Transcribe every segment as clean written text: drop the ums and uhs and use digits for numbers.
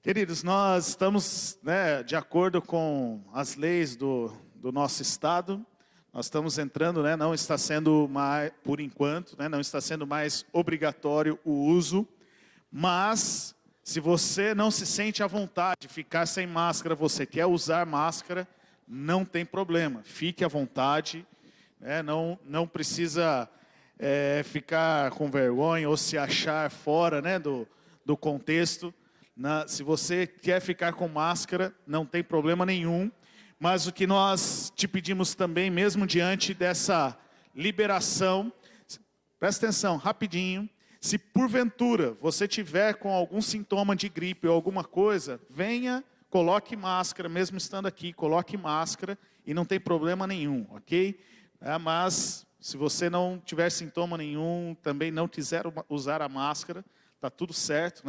Queridos, nós estamos, de acordo com as leis do nosso estado, nós estamos entrando, não está sendo mais, por enquanto, não está sendo mais obrigatório o uso, mas se você não se sente à vontade de ficar sem máscara, você quer usar máscara, não tem problema, fique à vontade, não precisa ficar com vergonha ou se achar fora do contexto. Se você quer ficar com máscara, não tem problema nenhum. Mas o que nós te pedimos também, mesmo diante dessa liberação, presta atenção, rapidinho. Se porventura você tiver com algum sintoma de gripe ou alguma coisa, venha, coloque máscara, mesmo estando aqui, coloque máscara e não tem problema nenhum, ok? Mas se você não tiver sintoma nenhum, também não quiser usar a máscara, está tudo certo,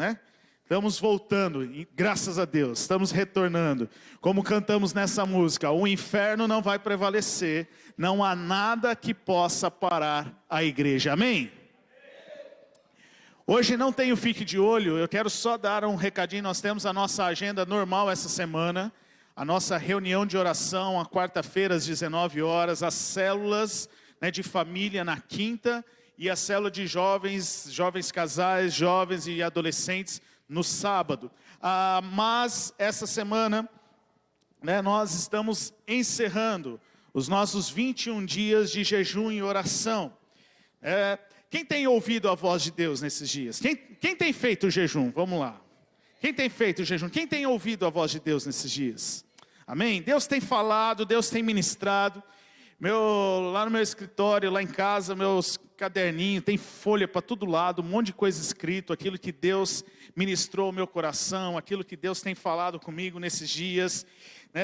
Estamos voltando, graças a Deus, estamos retornando. Como cantamos nessa música, o inferno não vai prevalecer, não há nada que possa parar a igreja. Amém? Hoje não tenho fique de olho, eu quero só dar um recadinho. Nós temos a nossa agenda normal essa semana, a nossa reunião de oração, a quarta-feira às 19 horas, as células de família na quinta e a célula de jovens casais, jovens e adolescentes no sábado. Mas essa semana, nós estamos encerrando os nossos 21 dias de jejum e oração. Quem tem ouvido a voz de Deus nesses dias? Quem tem feito o jejum? Vamos lá. Quem tem feito o jejum? Quem tem ouvido a voz de Deus nesses dias? Amém? Deus tem falado, Deus tem ministrado. Lá no meu escritório, lá em casa, meus caderninhos, tem folha para todo lado, um monte de coisa escrito, aquilo que Deus ministrou ao meu coração, aquilo que Deus tem falado comigo nesses dias,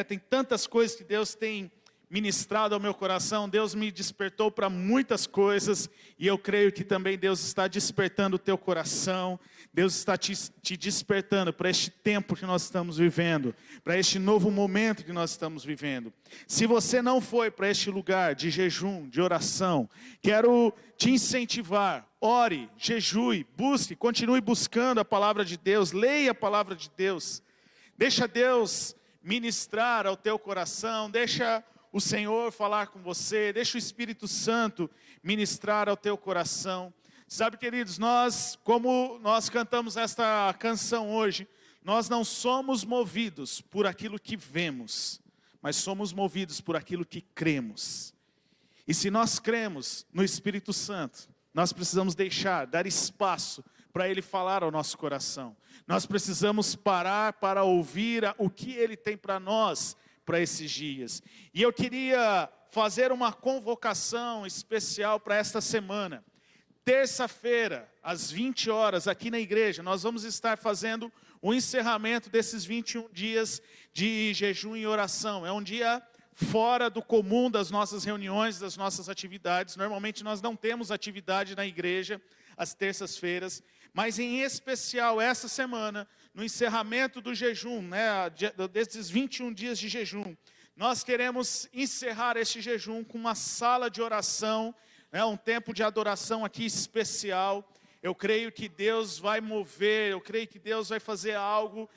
tem tantas coisas que Deus tem ministrado ao meu coração. Deus me despertou para muitas coisas, e eu creio que também Deus está despertando o teu coração, Deus está te despertando para este tempo que nós estamos vivendo, para este novo momento que nós estamos vivendo. Se você não foi para este lugar de jejum, de oração, quero te incentivar, ore, jejue, busque, continue buscando a palavra de Deus, leia a palavra de Deus, deixa Deus ministrar ao teu coração, deixa o Senhor falar com você, deixa o Espírito Santo ministrar ao teu coração. Sabe, queridos, como nós cantamos esta canção hoje, nós não somos movidos por aquilo que vemos, mas somos movidos por aquilo que cremos. E se nós cremos no Espírito Santo, nós precisamos dar espaço para Ele falar ao nosso coração. Nós precisamos parar para ouvir o que Ele tem para nós, para esses dias. E eu queria fazer uma convocação especial para esta semana. Terça-feira, às 20 horas, aqui na igreja, nós vamos estar fazendo o encerramento desses 21 dias de jejum e oração. É um dia fora do comum das nossas reuniões, das nossas atividades. Normalmente nós não temos atividade na igreja às terças-feiras, mas em especial essa semana, no encerramento do jejum, desses 21 dias de jejum, nós queremos encerrar este jejum com uma sala de oração, um tempo de adoração aqui especial. Eu creio que Deus vai mover, eu creio que Deus vai fazer algo,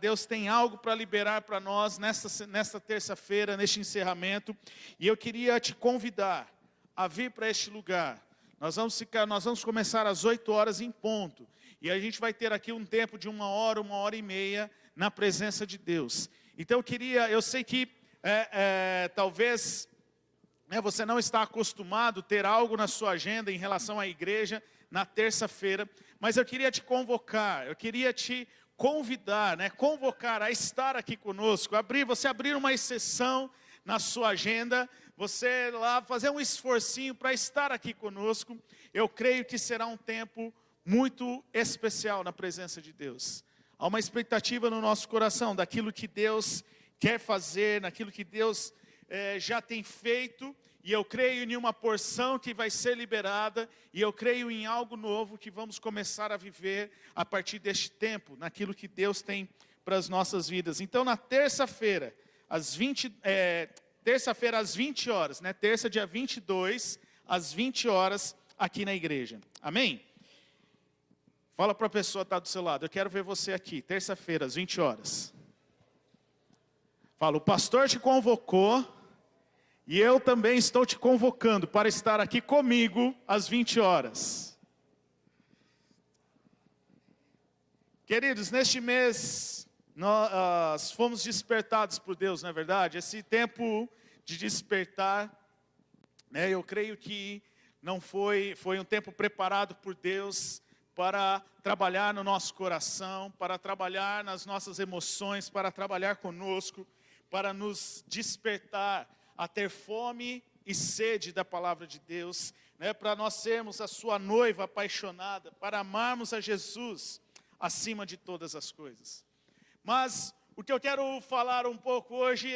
Deus tem algo para liberar para nós nesta terça-feira, neste encerramento. E eu queria te convidar a vir para este lugar. Nós vamos começar às 8 horas em ponto. E a gente vai ter aqui um tempo de 1 hora e meia na presença de Deus. Então eu sei que talvez você não está acostumado a ter algo na sua agenda em relação à igreja na terça-feira, mas eu queria te convocar, eu queria te convidar, convocar a estar aqui conosco, você abrir uma exceção na sua agenda, você lá fazer um esforcinho para estar aqui conosco. Eu creio que será um tempo muito especial na presença de Deus. Há uma expectativa no nosso coração daquilo que Deus quer fazer, naquilo que Deus já tem feito, e eu creio em uma porção que vai ser liberada, e eu creio em algo novo que vamos começar a viver a partir deste tempo, naquilo que Deus tem para as nossas vidas. Então, na terça-feira, terça-feira às 20 horas, né? Terça, dia 22, às 20 horas, aqui na igreja. Amém? Fala para a pessoa que está do seu lado, eu quero ver você aqui, terça-feira, às 20 horas. Fala, o pastor te convocou, e eu também estou te convocando para estar aqui comigo às 20 horas. Queridos, neste mês, nós fomos despertados por Deus, não é verdade? Esse tempo de despertar, né, eu creio que não foi um tempo preparado por Deus para trabalhar no nosso coração, para trabalhar nas nossas emoções, para trabalhar conosco, para nos despertar a ter fome e sede da palavra de Deus, né, para nós sermos a sua noiva apaixonada, para amarmos a Jesus acima de todas as coisas. Mas o que eu quero falar um pouco hoje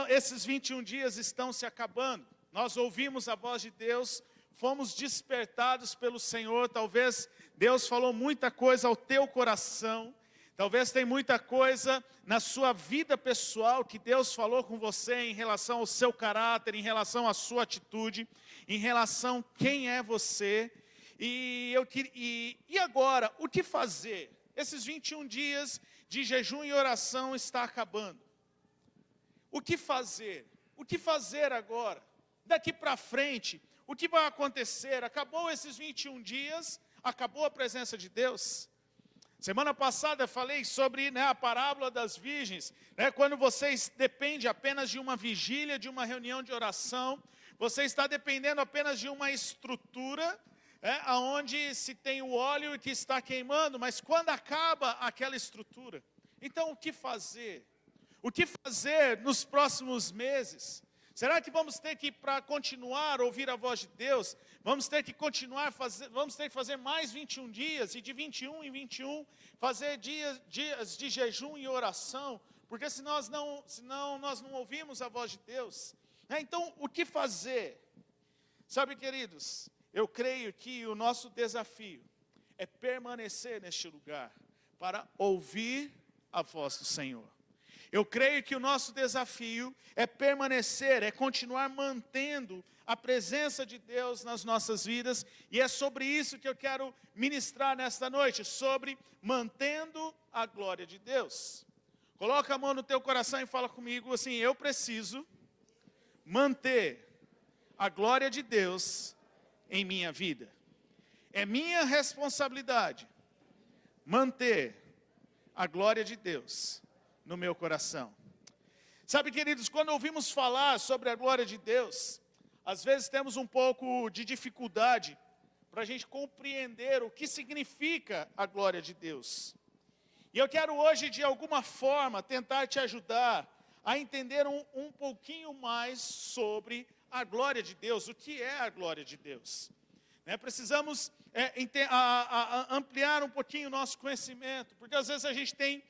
esses 21 dias estão se acabando. Nós ouvimos a voz de Deus, fomos despertados pelo Senhor. Talvez Deus falou muita coisa ao teu coração. Talvez tem muita coisa na sua vida pessoal que Deus falou com você em relação ao seu caráter, em relação à sua atitude, em relação a quem é você. E agora, o que fazer? Esses 21 dias de jejum e oração está acabando. O que fazer? O que fazer agora? Daqui para frente, o que vai acontecer? Acabou esses 21 dias, acabou a presença de Deus. Semana passada eu falei sobre, né, a parábola das virgens, né, quando você depende apenas de uma vigília, de uma reunião de oração, você está dependendo apenas de uma estrutura, onde se tem o óleo que está queimando, mas quando acaba aquela estrutura, então o que fazer? O que fazer nos próximos meses? Será que vamos ter que, para continuar a ouvir a voz de Deus, vamos ter que fazer mais 21 dias, e de 21 em 21, fazer dias de jejum e oração, porque senão nós não ouvimos a voz de Deus. Então, o que fazer? Sabe, queridos, eu creio que o nosso desafio é permanecer neste lugar, para ouvir a voz do Senhor. Eu creio que o nosso desafio é permanecer, é continuar mantendo a presença de Deus nas nossas vidas. E é sobre isso que eu quero ministrar nesta noite, sobre mantendo a glória de Deus. Coloca a mão no teu coração e fala comigo assim: eu preciso manter a glória de Deus em minha vida. É minha responsabilidade manter a glória de Deus no meu coração. Sabe, queridos, quando ouvimos falar sobre a glória de Deus, às vezes temos um pouco de dificuldade para a gente compreender o que significa a glória de Deus. E eu quero hoje, de alguma forma, tentar te ajudar a entender um pouquinho mais sobre a glória de Deus, o que é a glória de Deus. Precisamos ampliar um pouquinho o nosso conhecimento, porque às vezes a gente tem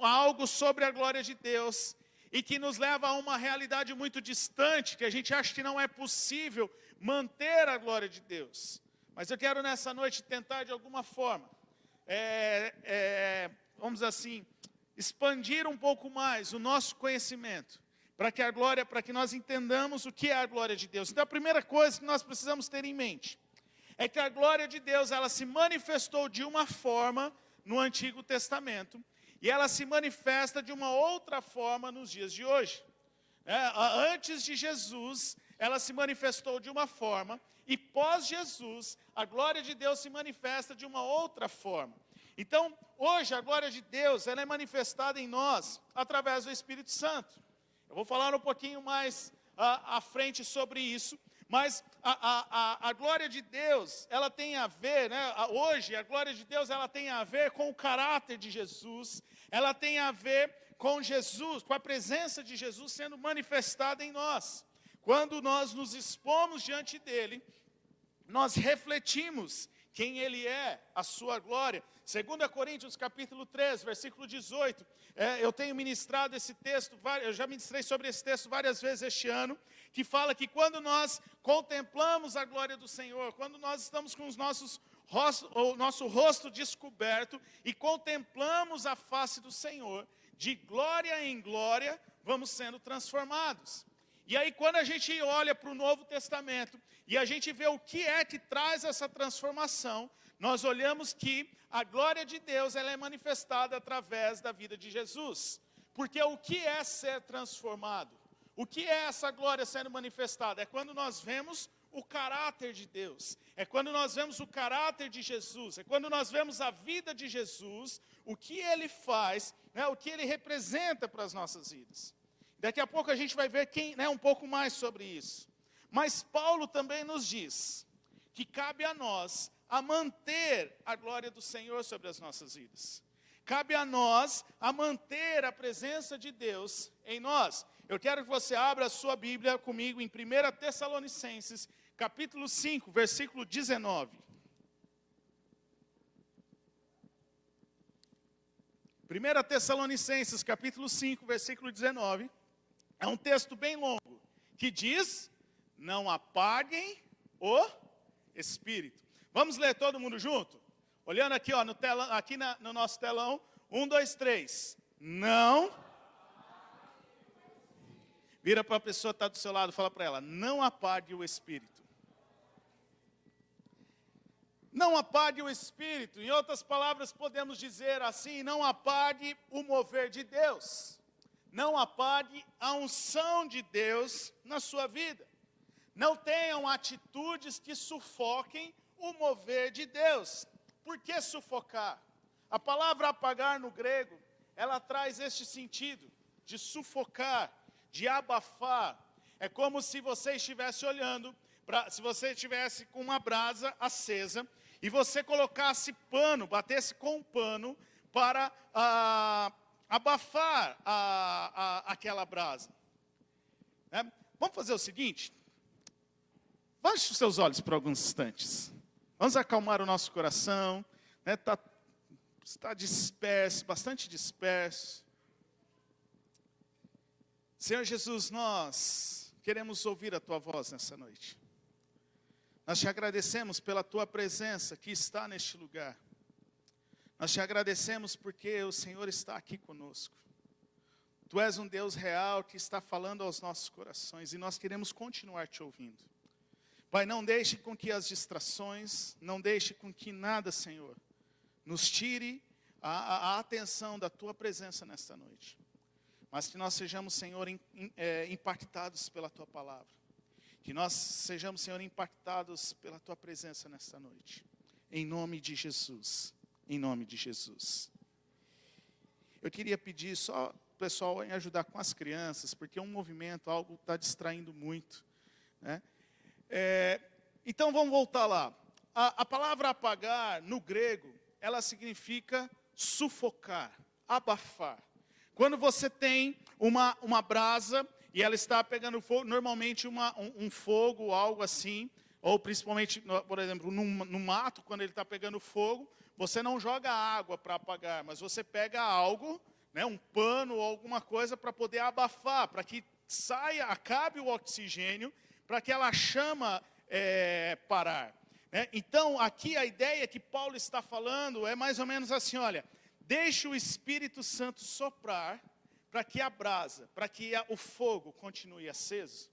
algo sobre a glória de Deus, e que nos leva a uma realidade muito distante, que a gente acha que não é possível manter a glória de Deus. Mas eu quero nessa noite tentar de alguma forma, vamos assim, expandir um pouco mais o nosso conhecimento, para que nós entendamos o que é a glória de Deus. Então a primeira coisa que nós precisamos ter em mente, é que a glória de Deus, ela se manifestou de uma forma no Antigo Testamento, e ela se manifesta de uma outra forma nos dias de hoje. Antes de Jesus, ela se manifestou de uma forma, e pós-Jesus, a glória de Deus se manifesta de uma outra forma. Então, hoje, a glória de Deus, ela é manifestada em nós, através do Espírito Santo. Eu vou falar um pouquinho mais à frente sobre isso, mas a glória de Deus, ela tem a ver, hoje a glória de Deus, ela tem a ver com o caráter de Jesus, ela tem a ver com Jesus, com a presença de Jesus sendo manifestada em nós. Quando nós nos expomos diante dele, nós refletimos quem ele é, a sua glória. 2 Coríntios capítulo 3, versículo 18, eu tenho ministrado esse texto, eu já ministrei sobre esse texto várias vezes este ano, que fala que quando nós contemplamos a glória do Senhor, quando nós estamos com o nosso rosto descoberto e contemplamos a face do Senhor, de glória em glória, vamos sendo transformados. E aí quando a gente olha para o Novo Testamento, e a gente vê o que é que traz essa transformação, nós olhamos que a glória de Deus ela é manifestada através da vida de Jesus. Porque o que é ser transformado? O que é essa glória sendo manifestada? É quando nós vemos o caráter de Deus. É quando nós vemos o caráter de Jesus. É quando nós vemos a vida de Jesus, o que Ele faz, né, o que Ele representa para as nossas vidas. Daqui a pouco a gente vai ver um pouco mais sobre isso. Mas Paulo também nos diz que cabe a nós a manter a glória do Senhor sobre as nossas vidas. Cabe a nós a manter a presença de Deus em nós. Eu quero que você abra a sua Bíblia comigo em 1 Tessalonicenses, capítulo 5, versículo 19. 1 Tessalonicenses, capítulo 5, versículo 19. É um texto bem longo, que diz, não apaguem o Espírito. Vamos ler todo mundo junto? Olhando aqui, ó, no nosso telão, 1, 2, 3. Não. Vira para a pessoa que está do seu lado e fala para ela, não apague o Espírito. Não apague o Espírito. Em outras palavras, podemos dizer assim, não apague o mover de Deus. Não apague a unção de Deus na sua vida. Não tenham atitudes que sufoquem o mover de Deus. Por que sufocar? A palavra apagar no grego, ela traz este sentido de sufocar, de abafar. É como se você estivesse olhando, se você estivesse com uma brasa acesa, e você colocasse pano, batesse com um pano para abafar aquela brasa. Vamos fazer o seguinte, feche os seus olhos por alguns instantes. Vamos acalmar o nosso coração, está disperso, bastante disperso. Senhor Jesus, nós queremos ouvir a Tua voz nessa noite. Nós te agradecemos pela Tua presença que está neste lugar. Nós te agradecemos porque o Senhor está aqui conosco. Tu és um Deus real que está falando aos nossos corações e nós queremos continuar te ouvindo. Pai, não deixe com que as distrações, não deixe com que nada, Senhor, nos tire a atenção da Tua presença nesta noite. Mas que nós sejamos, Senhor, impactados pela Tua palavra. Que nós sejamos, Senhor, impactados pela Tua presença nesta noite. Em nome de Jesus. Em nome de Jesus. Eu queria pedir só o pessoal em ajudar com as crianças, porque um movimento, algo está distraindo muito, né? Então vamos voltar lá. A palavra apagar, no grego, ela significa sufocar, abafar. Quando você tem uma brasa e ela está pegando fogo, normalmente um fogo, algo assim, ou principalmente, por exemplo, no mato, quando ele está pegando fogo, você não joga água para apagar, mas você pega algo, né, um pano ou alguma coisa para poder abafar, para que acabe o oxigênio, para que ela chama parar. Né? Então, aqui a ideia que Paulo está falando é mais ou menos assim, olha, deixe o Espírito Santo soprar para que a brasa, para que o fogo continue aceso.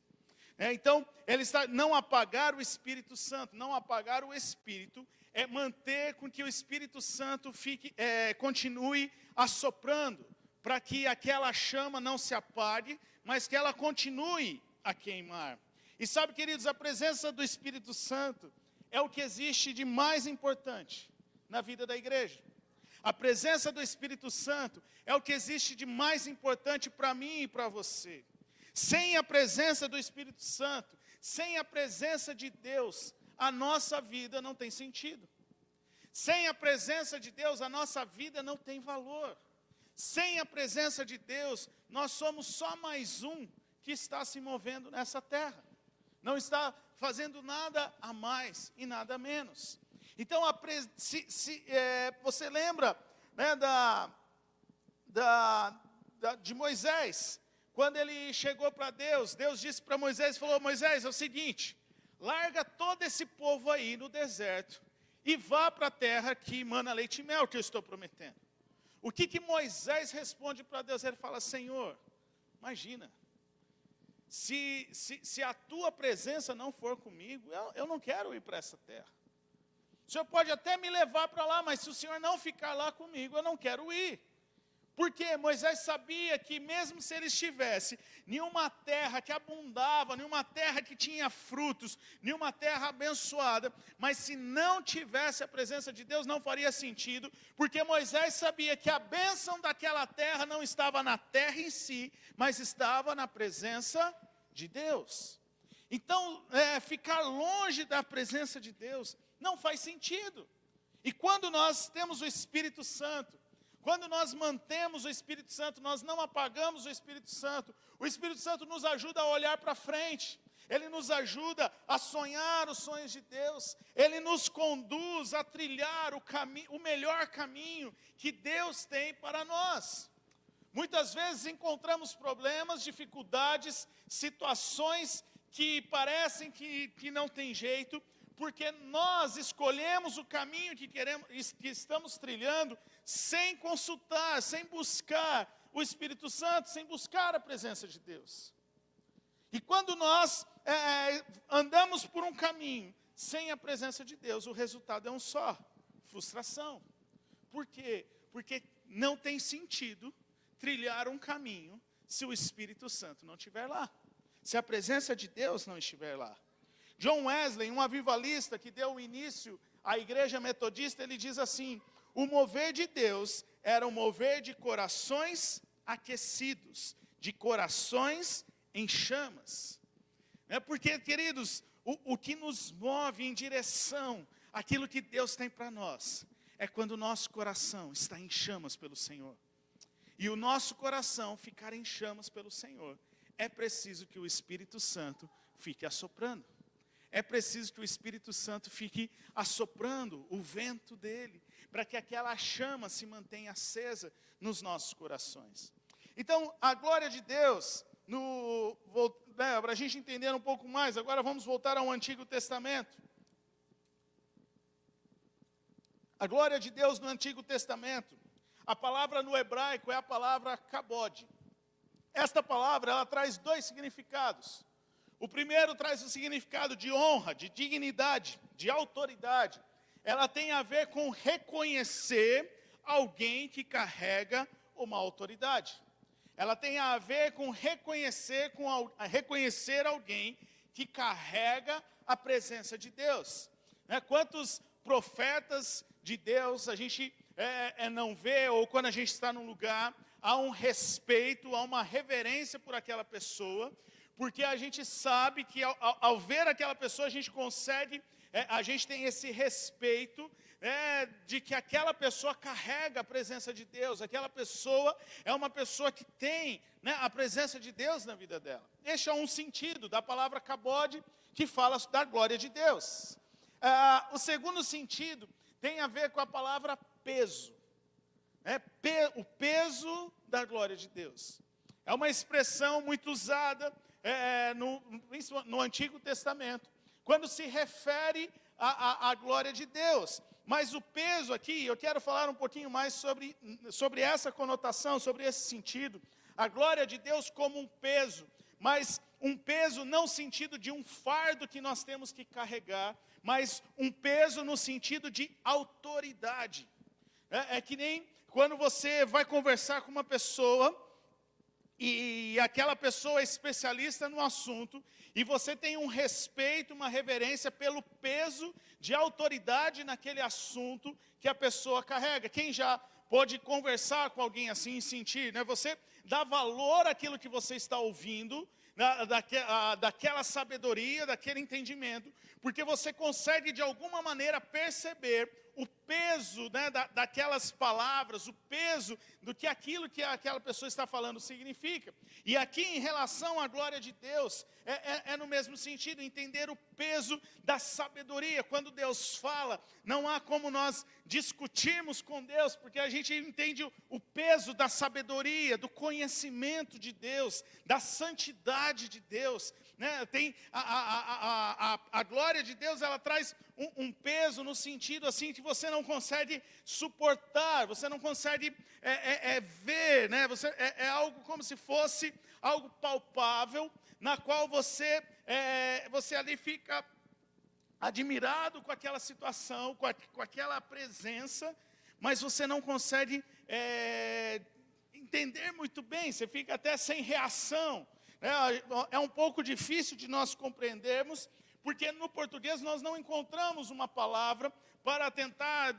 Então, ele está, não apagar o Espírito Santo, não apagar o Espírito, é manter com que o Espírito Santo continue assoprando, para que aquela chama não se apague, mas que ela continue a queimar. E sabe, queridos, a presença do Espírito Santo é o que existe de mais importante na vida da igreja. A presença do Espírito Santo é o que existe de mais importante para mim e para você. Sem a presença do Espírito Santo, sem a presença de Deus, a nossa vida não tem sentido. Sem a presença de Deus, a nossa vida não tem valor. Sem a presença de Deus, nós somos só mais um que está se movendo nessa terra. Não está fazendo nada a mais e nada a menos. Então, você lembra, né, de Moisés, quando ele chegou para Deus, Deus disse para Moisés, falou, Moisés, é o seguinte, larga todo esse povo aí no deserto e vá para a terra que mana leite e mel, que eu estou prometendo. O que Moisés responde para Deus? Ele fala, Senhor, imagina, se a tua presença não for comigo, eu não quero ir para essa terra. O Senhor pode até me levar para lá, mas se o Senhor não ficar lá comigo, eu não quero ir. Porque Moisés sabia que mesmo se ele estivesse em uma terra que abundava, em uma terra que tinha frutos, em uma terra abençoada, mas se não tivesse a presença de Deus, não faria sentido, porque Moisés sabia que a bênção daquela terra não estava na terra em si, mas estava na presença de Deus. Então, ficar longe da presença de Deus não faz sentido. E quando nós temos o Espírito Santo, quando nós mantemos o Espírito Santo, nós não apagamos o Espírito Santo nos ajuda a olhar para frente, ele nos ajuda a sonhar os sonhos de Deus, ele nos conduz a trilhar o melhor caminho que Deus tem para nós. Muitas vezes encontramos problemas, dificuldades, situações que parecem que não tem jeito, porque nós escolhemos o caminho que estamos trilhando, sem consultar, sem buscar o Espírito Santo, sem buscar a presença de Deus. E quando nós andamos por um caminho sem a presença de Deus, o resultado é um só, frustração. Por quê? Porque não tem sentido trilhar um caminho se o Espírito Santo não estiver lá, se a presença de Deus não estiver lá. John Wesley, um avivalista que deu início à igreja metodista, ele diz assim, o mover de Deus era um mover de corações aquecidos, de corações em chamas. Porque, queridos, o que nos move em direção àquilo que Deus tem para nós, é quando o nosso coração está em chamas pelo Senhor. E o nosso coração ficar em chamas pelo Senhor, é preciso que o Espírito Santo fique assoprando. É preciso que o Espírito Santo fique assoprando o vento dele, para que aquela chama se mantenha acesa nos nossos corações. Então, a glória de Deus, para a gente entender um pouco mais, agora vamos voltar ao Antigo Testamento. A glória de Deus no Antigo Testamento, a palavra no hebraico é a palavra kabod. Esta palavra, ela traz dois significados. O primeiro traz o significado de honra, de dignidade, de autoridade. Ela tem a ver com reconhecer alguém que carrega uma autoridade. Ela tem a ver com reconhecer alguém que carrega a presença de Deus. Quantos profetas de Deus a gente não vê, ou quando a gente está num lugar, há um respeito, há uma reverência por aquela pessoa, porque a gente sabe que ao ver aquela pessoa, a gente consegue, a gente tem esse respeito de que aquela pessoa carrega a presença de Deus, aquela pessoa é uma pessoa que tem a presença de Deus na vida dela. Este é um sentido da palavra kabod, que fala da glória de Deus. O segundo sentido tem a ver com a palavra peso, o peso da glória de Deus. É uma expressão muito usada no Antigo Testamento, quando se refere à glória de Deus. Mas o peso aqui, eu quero falar um pouquinho mais sobre essa conotação, sobre esse sentido. A glória de Deus como um peso, mas um peso não no sentido de um fardo que nós temos que carregar, mas um peso no sentido de autoridade. É que nem quando você vai conversar com uma pessoa, e aquela pessoa é especialista no assunto, e você tem um respeito, uma reverência pelo peso de autoridade naquele assunto que a pessoa carrega. Quem já pôde conversar com alguém assim e sentir, Você dá valor àquilo que você está ouvindo, daquela sabedoria, daquele entendimento, porque você consegue de alguma maneira perceber o peso daquelas palavras, o peso do que aquilo que aquela pessoa está falando significa. E aqui em relação à glória de Deus, é no mesmo sentido, entender o peso da sabedoria. Quando Deus fala, não há como nós discutirmos com Deus, porque a gente entende o peso da sabedoria, do conhecimento de Deus, da santidade de Deus. Tem a glória de Deus, ela traz um peso no sentido assim que você não consegue suportar, você não consegue ver, né? É algo como se fosse algo palpável, na qual você ali fica admirado com aquela situação, com aquela presença, mas você não consegue entender muito bem, você fica até sem reação. É um pouco difícil de nós compreendermos, porque no português nós não encontramos uma palavra para tentar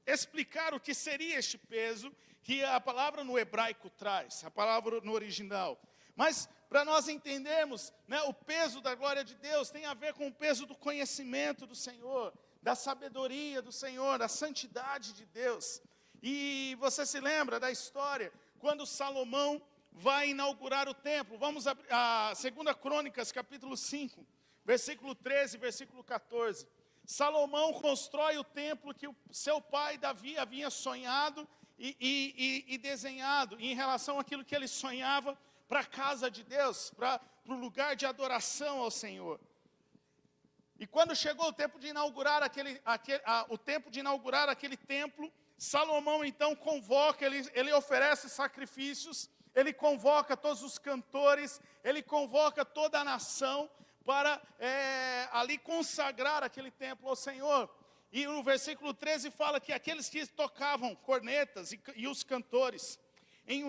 explicar o que seria este peso que a palavra no hebraico traz, a palavra no original. Mas para nós entendermos, né, o peso da glória de Deus tem a ver com o peso do conhecimento do Senhor, da sabedoria do Senhor, da santidade de Deus. E você se lembra da história, quando Salomão vai inaugurar o templo. Vamos a 2 Crônicas, capítulo 5, versículo 13, versículo 14. Salomão constrói o templo que o seu pai Davi havia sonhado e desenhado, em relação àquilo que ele sonhava para a casa de Deus, para o lugar de adoração ao Senhor. E quando chegou o tempo de inaugurar aquele templo, Salomão então convoca, ele oferece sacrifícios, ele convoca todos os cantores, ele convoca toda a nação para ali consagrar aquele templo ao Senhor. E no versículo 13 fala que aqueles que tocavam cornetas e os cantores, em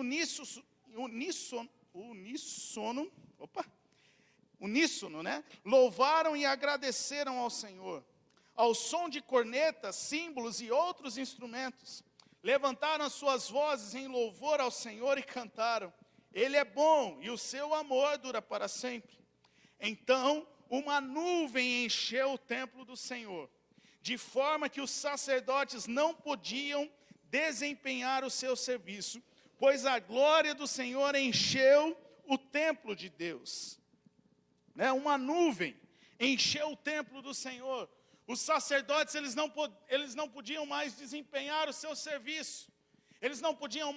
uníssono, né? Louvaram e agradeceram ao Senhor. Ao som de cornetas, símbolos e outros instrumentos, levantaram as suas vozes em louvor ao Senhor e cantaram: Ele é bom e o seu amor dura para sempre. Então, uma nuvem encheu o templo do Senhor, de forma que os sacerdotes não podiam desempenhar o seu serviço, pois a glória do Senhor encheu o templo de Deus. Né? Uma nuvem encheu o templo do Senhor. Os sacerdotes, eles não podiam mais desempenhar o seu serviço. Eles não conseguiam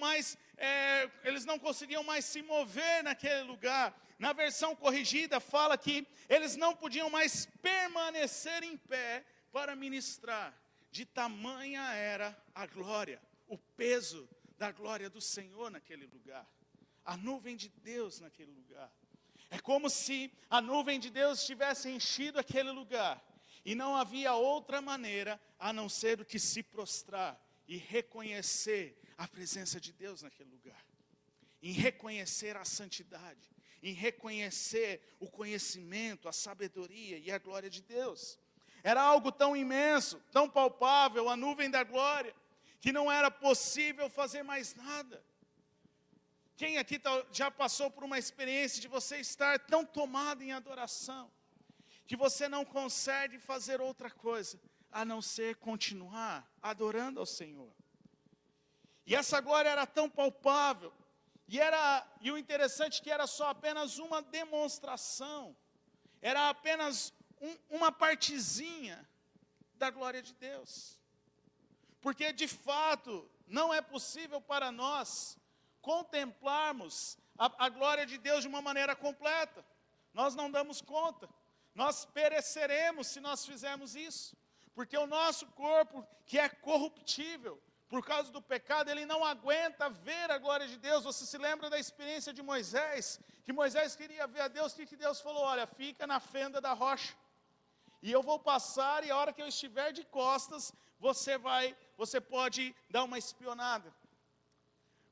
mais se mover naquele lugar. Na versão corrigida fala que eles não podiam mais permanecer em pé para ministrar. De tamanha era a glória, o peso da glória do Senhor naquele lugar. A nuvem de Deus naquele lugar. É como se a nuvem de Deus tivesse enchido aquele lugar. E não havia outra maneira a não ser do que se prostrar e reconhecer a presença de Deus naquele lugar. Em reconhecer a santidade, em reconhecer o conhecimento, a sabedoria e a glória de Deus. Era algo tão imenso, tão palpável, a nuvem da glória, que não era possível fazer mais nada. Quem aqui já passou por uma experiência de você estar tão tomado em adoração, que você não consegue fazer outra coisa, a não ser continuar adorando ao Senhor. E essa glória era tão palpável, e o interessante é que era só apenas uma demonstração, era apenas uma partezinha da glória de Deus. Porque de fato, não é possível para nós contemplarmos a glória de Deus de uma maneira completa. Nós não damos conta. Nós pereceremos se nós fizermos isso. Porque o nosso corpo, que é corruptível, por causa do pecado, ele não aguenta ver a glória de Deus. Você se lembra da experiência de Moisés? Que Moisés queria ver a Deus, que Deus falou? Olha, fica na fenda da rocha. E eu vou passar, e a hora que eu estiver de costas, você pode dar uma espionada.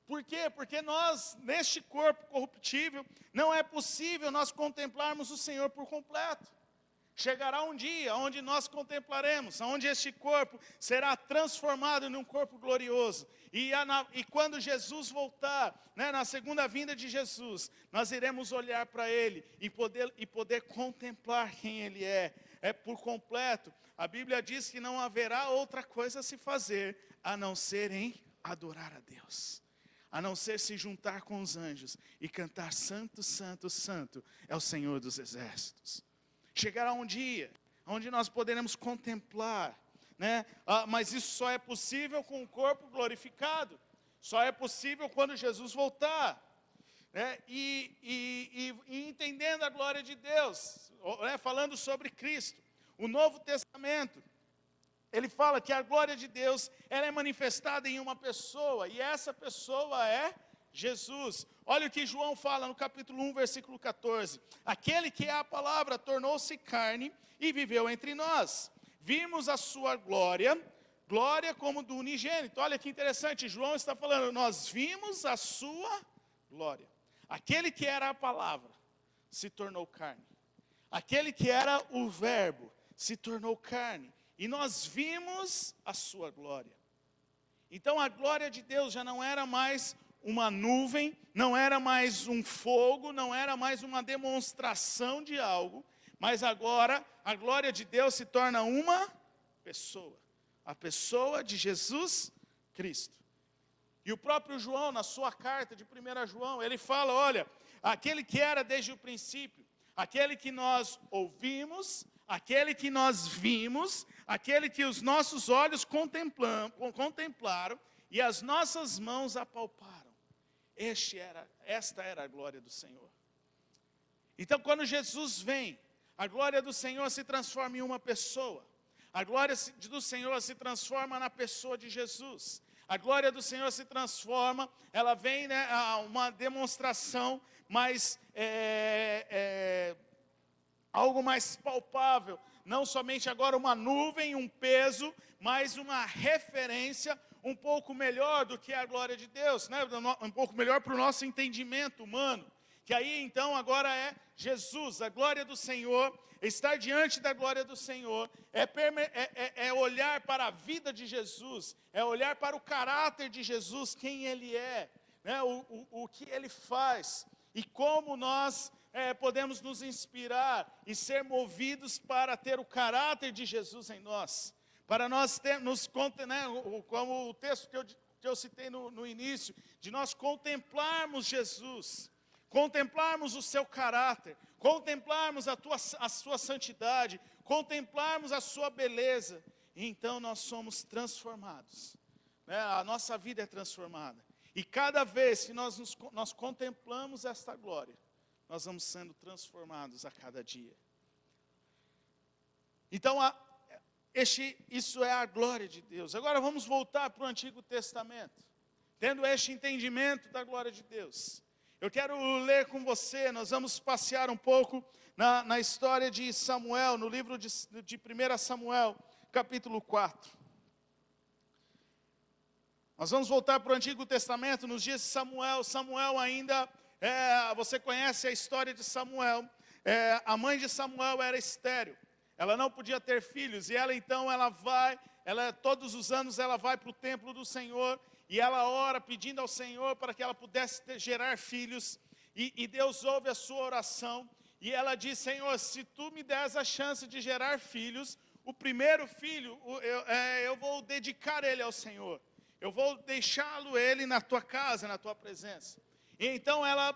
Por quê? Porque nós, neste corpo corruptível, não é possível nós contemplarmos o Senhor por completo. Chegará um dia onde nós contemplaremos, onde este corpo será transformado num corpo glorioso. E quando Jesus voltar, né, na segunda vinda de Jesus, nós iremos olhar para Ele e poder contemplar quem Ele é por completo. A Bíblia diz que não haverá outra coisa a se fazer, a não ser em adorar a Deus. A não ser se juntar com os anjos e cantar santo, santo, santo é o Senhor dos exércitos. Chegará um dia onde nós poderemos contemplar, né? Mas isso só é possível com o corpo glorificado. Só é possível quando Jesus voltar, né? E entendendo a glória de Deus, né? Falando sobre Cristo. O Novo Testamento, ele fala que a glória de Deus, ela é manifestada em uma pessoa, e essa pessoa é Jesus. Olha o que João fala no capítulo 1, versículo 14. Aquele que é a palavra tornou-se carne e viveu entre nós. Vimos a sua glória, glória como do unigênito. Olha que interessante, João está falando, nós vimos a sua glória. Aquele que era a palavra se tornou carne. Aquele que era o verbo se tornou carne. E nós vimos a sua glória. Então a glória de Deus já não era mais uma nuvem, não era mais um fogo, não era mais uma demonstração de algo, mas agora a glória de Deus se torna uma pessoa, a pessoa de Jesus Cristo. E o próprio João, na sua carta de 1 João, ele fala, olha, aquele que era desde o princípio, aquele que nós ouvimos, aquele que nós vimos, aquele que os nossos olhos contemplaram e as nossas mãos apalparam. Esta era a glória do Senhor. Então, quando Jesus vem, a glória do Senhor se transforma em uma pessoa. A glória do Senhor se transforma na pessoa de Jesus. A glória do Senhor se transforma, ela vem, né, a uma demonstração mais, algo mais palpável. Não somente agora uma nuvem, um peso, mas uma referência um pouco melhor do que a glória de Deus, né? Um pouco melhor para o nosso entendimento humano. Que aí então agora é Jesus, a glória do Senhor, estar diante da glória do Senhor, é olhar para a vida de Jesus, é olhar para o caráter de Jesus, quem Ele é, né? O que Ele faz, e como nós podemos nos inspirar e ser movidos para ter o caráter de Jesus em nós. Para nós termos, né, como o texto que eu citei no início, de nós contemplarmos Jesus, contemplarmos o seu caráter, contemplarmos a sua santidade, contemplarmos a sua beleza, e então nós somos transformados, né? A nossa vida é transformada, e cada vez que nós contemplamos esta glória, nós vamos sendo transformados a cada dia. Então, isso é a glória de Deus. Agora vamos voltar para o Antigo Testamento. Tendo este entendimento da glória de Deus, eu quero ler com você, nós vamos passear um pouco na história de Samuel, no livro de 1 Samuel, capítulo 4. Nós vamos voltar para o Antigo Testamento, nos dias de Samuel. Samuel ainda, você conhece a história de Samuel. A mãe de Samuel era estéril. Ela não podia ter filhos, e ela então, todos os anos ela vai para o templo do Senhor, e ela ora pedindo ao Senhor para que ela pudesse gerar filhos, e Deus ouve a sua oração, e ela diz, Senhor, se tu me des a chance de gerar filhos, o primeiro filho, eu vou dedicar ele ao Senhor, eu vou deixá-lo ele na tua casa, na tua presença. E então ela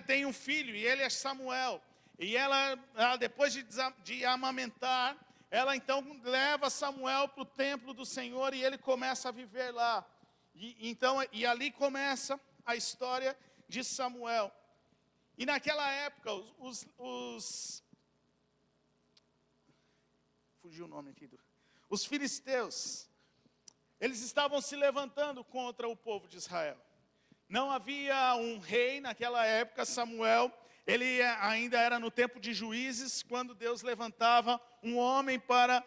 tem um filho, e ele é Samuel. E ela depois de amamentar, ela então leva Samuel para o templo do Senhor, e ele começa a viver lá. E ali começa a história de Samuel. E naquela época, fugiu o nome aqui, os filisteus, eles estavam se levantando contra o povo de Israel. Não havia um rei naquela época. Samuel, ele ainda era no tempo de Juízes, quando Deus levantava um homem para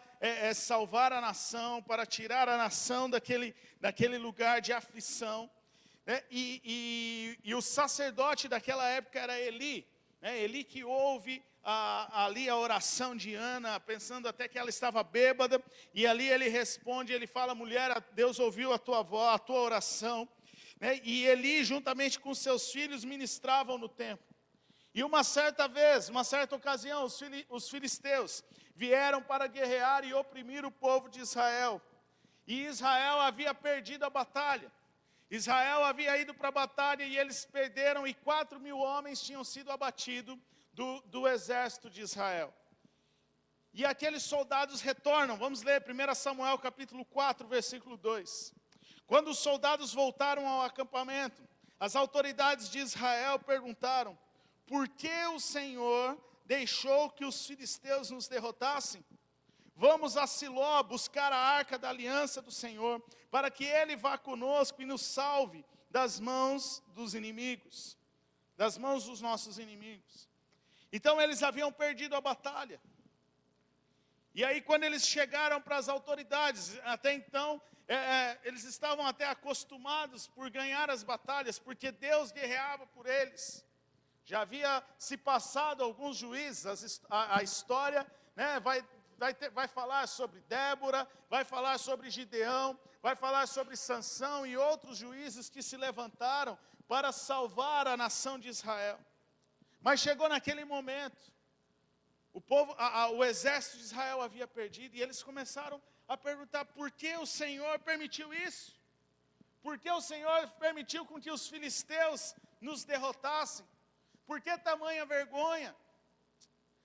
salvar a nação, para tirar a nação daquele lugar de aflição, né? E o sacerdote daquela época era Eli, né? Eli que ouve ali a oração de Ana, pensando até que ela estava bêbada, e ali ele responde, ele fala, mulher, Deus ouviu a tua voz, a tua oração, né? E Eli, juntamente com seus filhos, ministravam no templo. E uma certa ocasião, os filisteus vieram para guerrear e oprimir o povo de Israel. E Israel havia perdido a batalha. Israel havia ido para a batalha e eles perderam, e 4.000 homens tinham sido abatidos do exército de Israel. E aqueles soldados retornam. Vamos ler 1 Samuel capítulo 4, versículo 2. Quando os soldados voltaram ao acampamento, as autoridades de Israel perguntaram, por que o Senhor deixou que os filisteus nos derrotassem? vamos a Siló buscar a arca da aliança do Senhor, para que Ele vá conosco e nos salve das mãos dos inimigos, das mãos dos nossos inimigos. Então eles haviam perdido a batalha. E aí quando eles chegaram para as autoridades, até então, eles estavam até acostumados por ganhar as batalhas, porque Deus guerreava por eles. Já havia se passado alguns juízes, a história, né, vai falar sobre Débora, vai falar sobre Gideão, vai falar sobre Sansão e outros juízes que se levantaram para salvar a nação de Israel. Mas chegou naquele momento, o exército de Israel havia perdido, e eles começaram a perguntar: por que o Senhor permitiu isso? Por que o Senhor permitiu com que os filisteus nos derrotassem? Por que tamanha vergonha?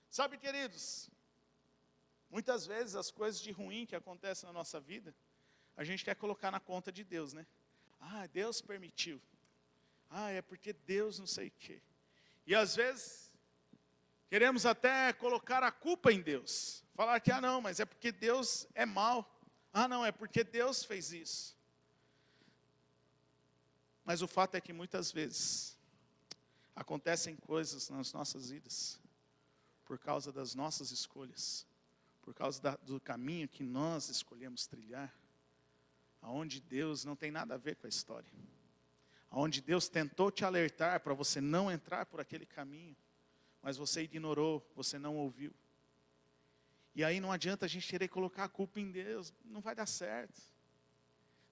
Sabe, queridos, muitas vezes as coisas de ruim que acontecem na nossa vida, a gente quer colocar na conta de Deus, né? Ah, Deus permitiu. Ah, é porque Deus não sei o quê. E às vezes, queremos até colocar a culpa em Deus. Falar que, não, mas é porque Deus é mau. Ah, não, é porque Deus fez isso. Mas o fato é que muitas vezes acontecem coisas nas nossas vidas por causa das nossas escolhas, por causa do caminho que nós escolhemos trilhar, aonde Deus não tem nada a ver com a história, aonde Deus tentou te alertar para você não entrar por aquele caminho, mas você ignorou, você não ouviu. E aí não adianta a gente querer colocar a culpa em Deus, não vai dar certo.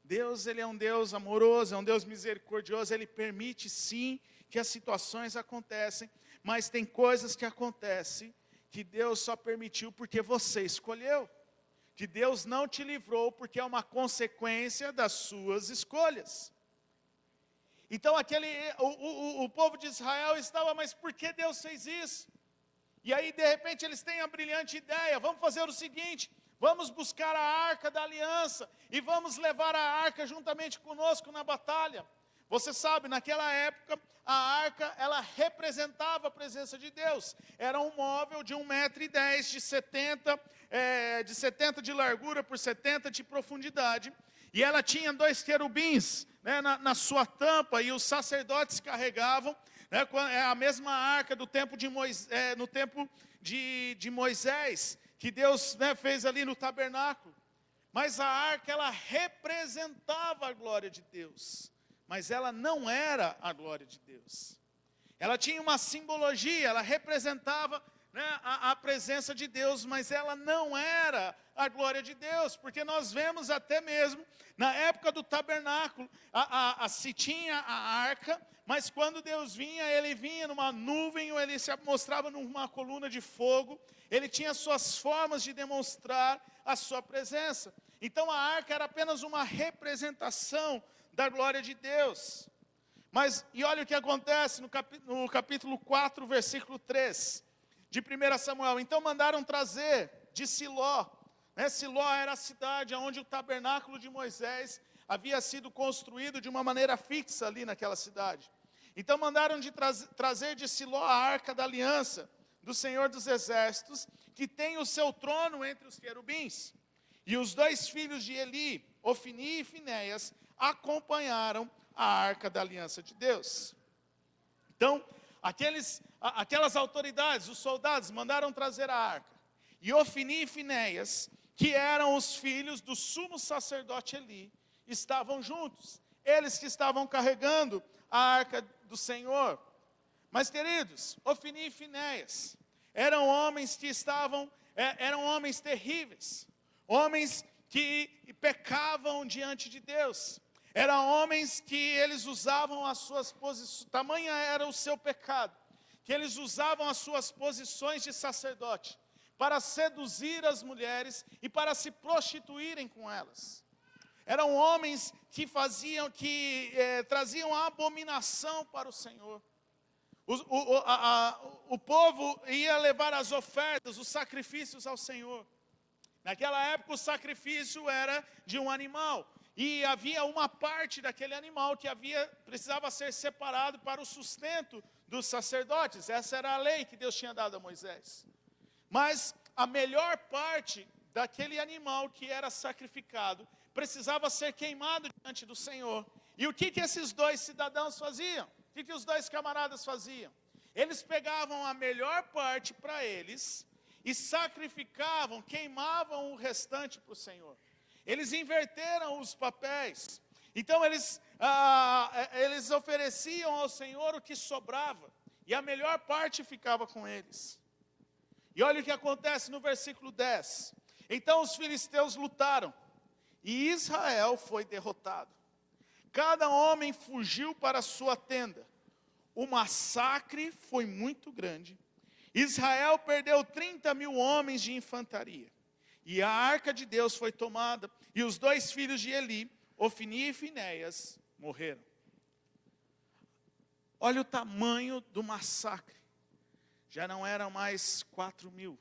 Deus, Ele é um Deus amoroso, é um Deus misericordioso, Ele permite sim que as situações acontecem, mas tem coisas que acontecem que Deus só permitiu porque você escolheu, que Deus não te livrou porque é uma consequência das suas escolhas. Então o povo de Israel estava, mas por que Deus fez isso? E aí de repente eles têm a brilhante ideia: vamos fazer o seguinte, vamos buscar a arca da aliança e vamos levar a arca juntamente conosco na batalha. Você sabe, naquela época, a arca, ela representava a presença de Deus. Era um móvel de 1,10 m, de 70 de largura por 70 de profundidade. E ela tinha 2 querubins, né, na sua tampa, e os sacerdotes carregavam, né, é a mesma arca do tempo de Moisés, no tempo de Moisés, que Deus, né, fez ali no tabernáculo. Mas a arca, ela representava a glória de Deus, mas ela não era a glória de Deus. Ela tinha uma simbologia, ela representava, né, a presença de Deus, mas ela não era a glória de Deus, porque nós vemos até mesmo, na época do tabernáculo, se tinha a arca, mas quando Deus vinha, Ele vinha numa nuvem, ou Ele se mostrava numa coluna de fogo, Ele tinha suas formas de demonstrar a sua presença. Então a arca era apenas uma representação da glória de Deus. Mas, e olha o que acontece no capítulo 4, versículo 3, de 1 Samuel. Então mandaram trazer de Siló, né? Siló era a cidade onde o tabernáculo de Moisés havia sido construído de uma maneira fixa ali naquela cidade. Então mandaram trazer de Siló a arca da aliança do Senhor dos Exércitos, que tem o seu trono entre os querubins. E os 2 filhos de Eli, Ofni e Finéias, acompanharam a arca da aliança de Deus. Então, aquelas autoridades, os soldados, mandaram trazer a arca. E Ofni e Finéias, que eram os filhos do sumo sacerdote Eli, estavam juntos. Eles que estavam carregando a arca do Senhor. Mas, queridos, Ofni e Finéias eram homens que eram homens terríveis, homens que pecavam diante de Deus. Eram homens que eles usavam as suas posições, tamanha era o seu pecado, que eles usavam as suas posições de sacerdote para seduzir as mulheres e para se prostituírem com elas. Eram homens que traziam a abominação para o Senhor. O povo ia levar as ofertas, os sacrifícios ao Senhor. Naquela época o sacrifício era de um animal, e havia uma parte daquele animal que precisava ser separado para o sustento dos sacerdotes. Essa era a lei que Deus tinha dado a Moisés. Mas a melhor parte daquele animal que era sacrificado precisava ser queimado diante do Senhor. E o que esses dois cidadãos faziam? O que os dois camaradas faziam? Eles pegavam a melhor parte para eles e sacrificavam, queimavam o restante para o Senhor. Eles inverteram os papéis. Então eles ofereciam ao Senhor o que sobrava, e a melhor parte ficava com eles. E olha o que acontece no versículo 10. Então os filisteus lutaram, e Israel foi derrotado. Cada homem fugiu para a sua tenda. O massacre foi muito grande. Israel perdeu 30.000 homens de infantaria. E a arca de Deus foi tomada, e os dois filhos de Eli, Ofni e Finéias, morreram. Olha o tamanho do massacre. Já não eram mais 4.000,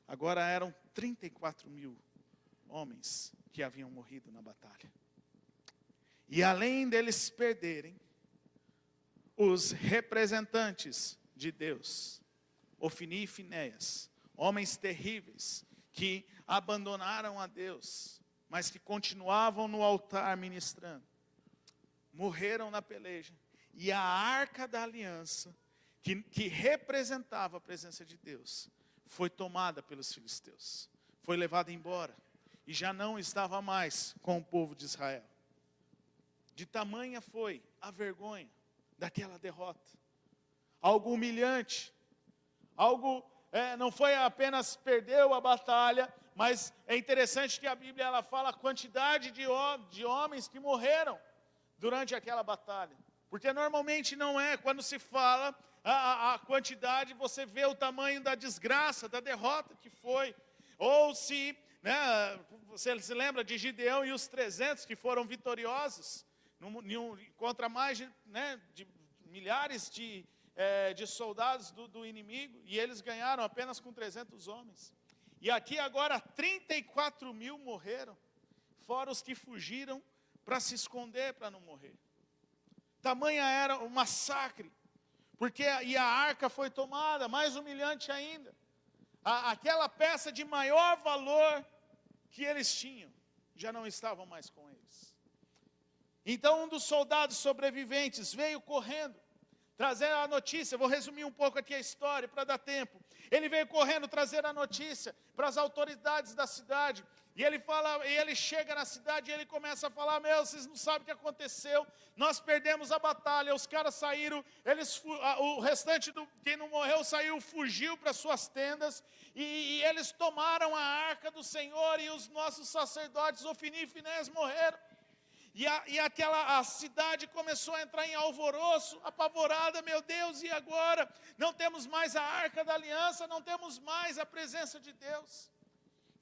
agora eram 34.000 homens que haviam morrido na batalha. E além deles perderem, os representantes de Deus, Ofni e Finéias, homens terríveis, que abandonaram a Deus, mas que continuavam no altar ministrando, morreram na peleja. E a arca da aliança, que representava a presença de Deus, foi tomada pelos filisteus, foi levada embora, e já não estava mais com o povo de Israel. De tamanha foi a vergonha daquela derrota, algo humilhante, algo, não foi apenas perdeu a batalha, mas é interessante que a Bíblia ela fala a quantidade de homens que morreram durante aquela batalha, porque normalmente não é, quando se fala a quantidade, você vê o tamanho da desgraça, da derrota que foi, ou se, você se lembra de Gideão e os 300 que foram vitoriosos, contra mais de milhares de soldados do inimigo, e eles ganharam apenas com 300 homens. E aqui agora 34.000 morreram, fora os que fugiram para se esconder, para não morrer. Tamanha era o massacre, porque e a arca foi tomada, mais humilhante ainda. Aquela peça de maior valor que eles tinham, já não estavam mais com eles. Então um dos soldados sobreviventes veio correndo, trazer a notícia. Vou resumir um pouco aqui a história para dar tempo. Ele veio correndo trazer a notícia para as autoridades da cidade. E ele chega na cidade e ele começa a falar: vocês não sabem o que aconteceu. Nós perdemos a batalha, os caras saíram, o restante quem não morreu saiu, fugiu para suas tendas, e eles tomaram a arca do Senhor, e os nossos sacerdotes, Ofni e Finéias, morreram. E a cidade começou a entrar em alvoroço, apavorada. Meu Deus, e agora? Não temos mais a arca da aliança, não temos mais a presença de Deus.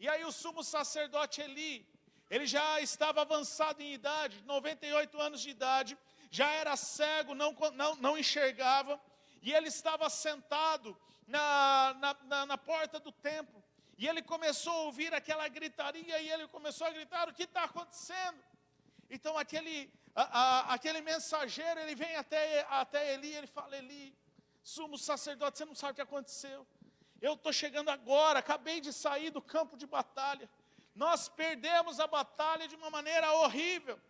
E aí o sumo sacerdote Eli, ele já estava avançado em idade, 98 anos de idade, já era cego, não enxergava, e ele estava sentado na porta do templo, e ele começou a ouvir aquela gritaria, e ele começou a gritar: o que está acontecendo? Então aquele mensageiro, ele vem até Eli, ele fala: Eli, sumo sacerdote, você não sabe o que aconteceu. Eu estou chegando agora, acabei de sair do campo de batalha. Nós perdemos a batalha de uma maneira horrível.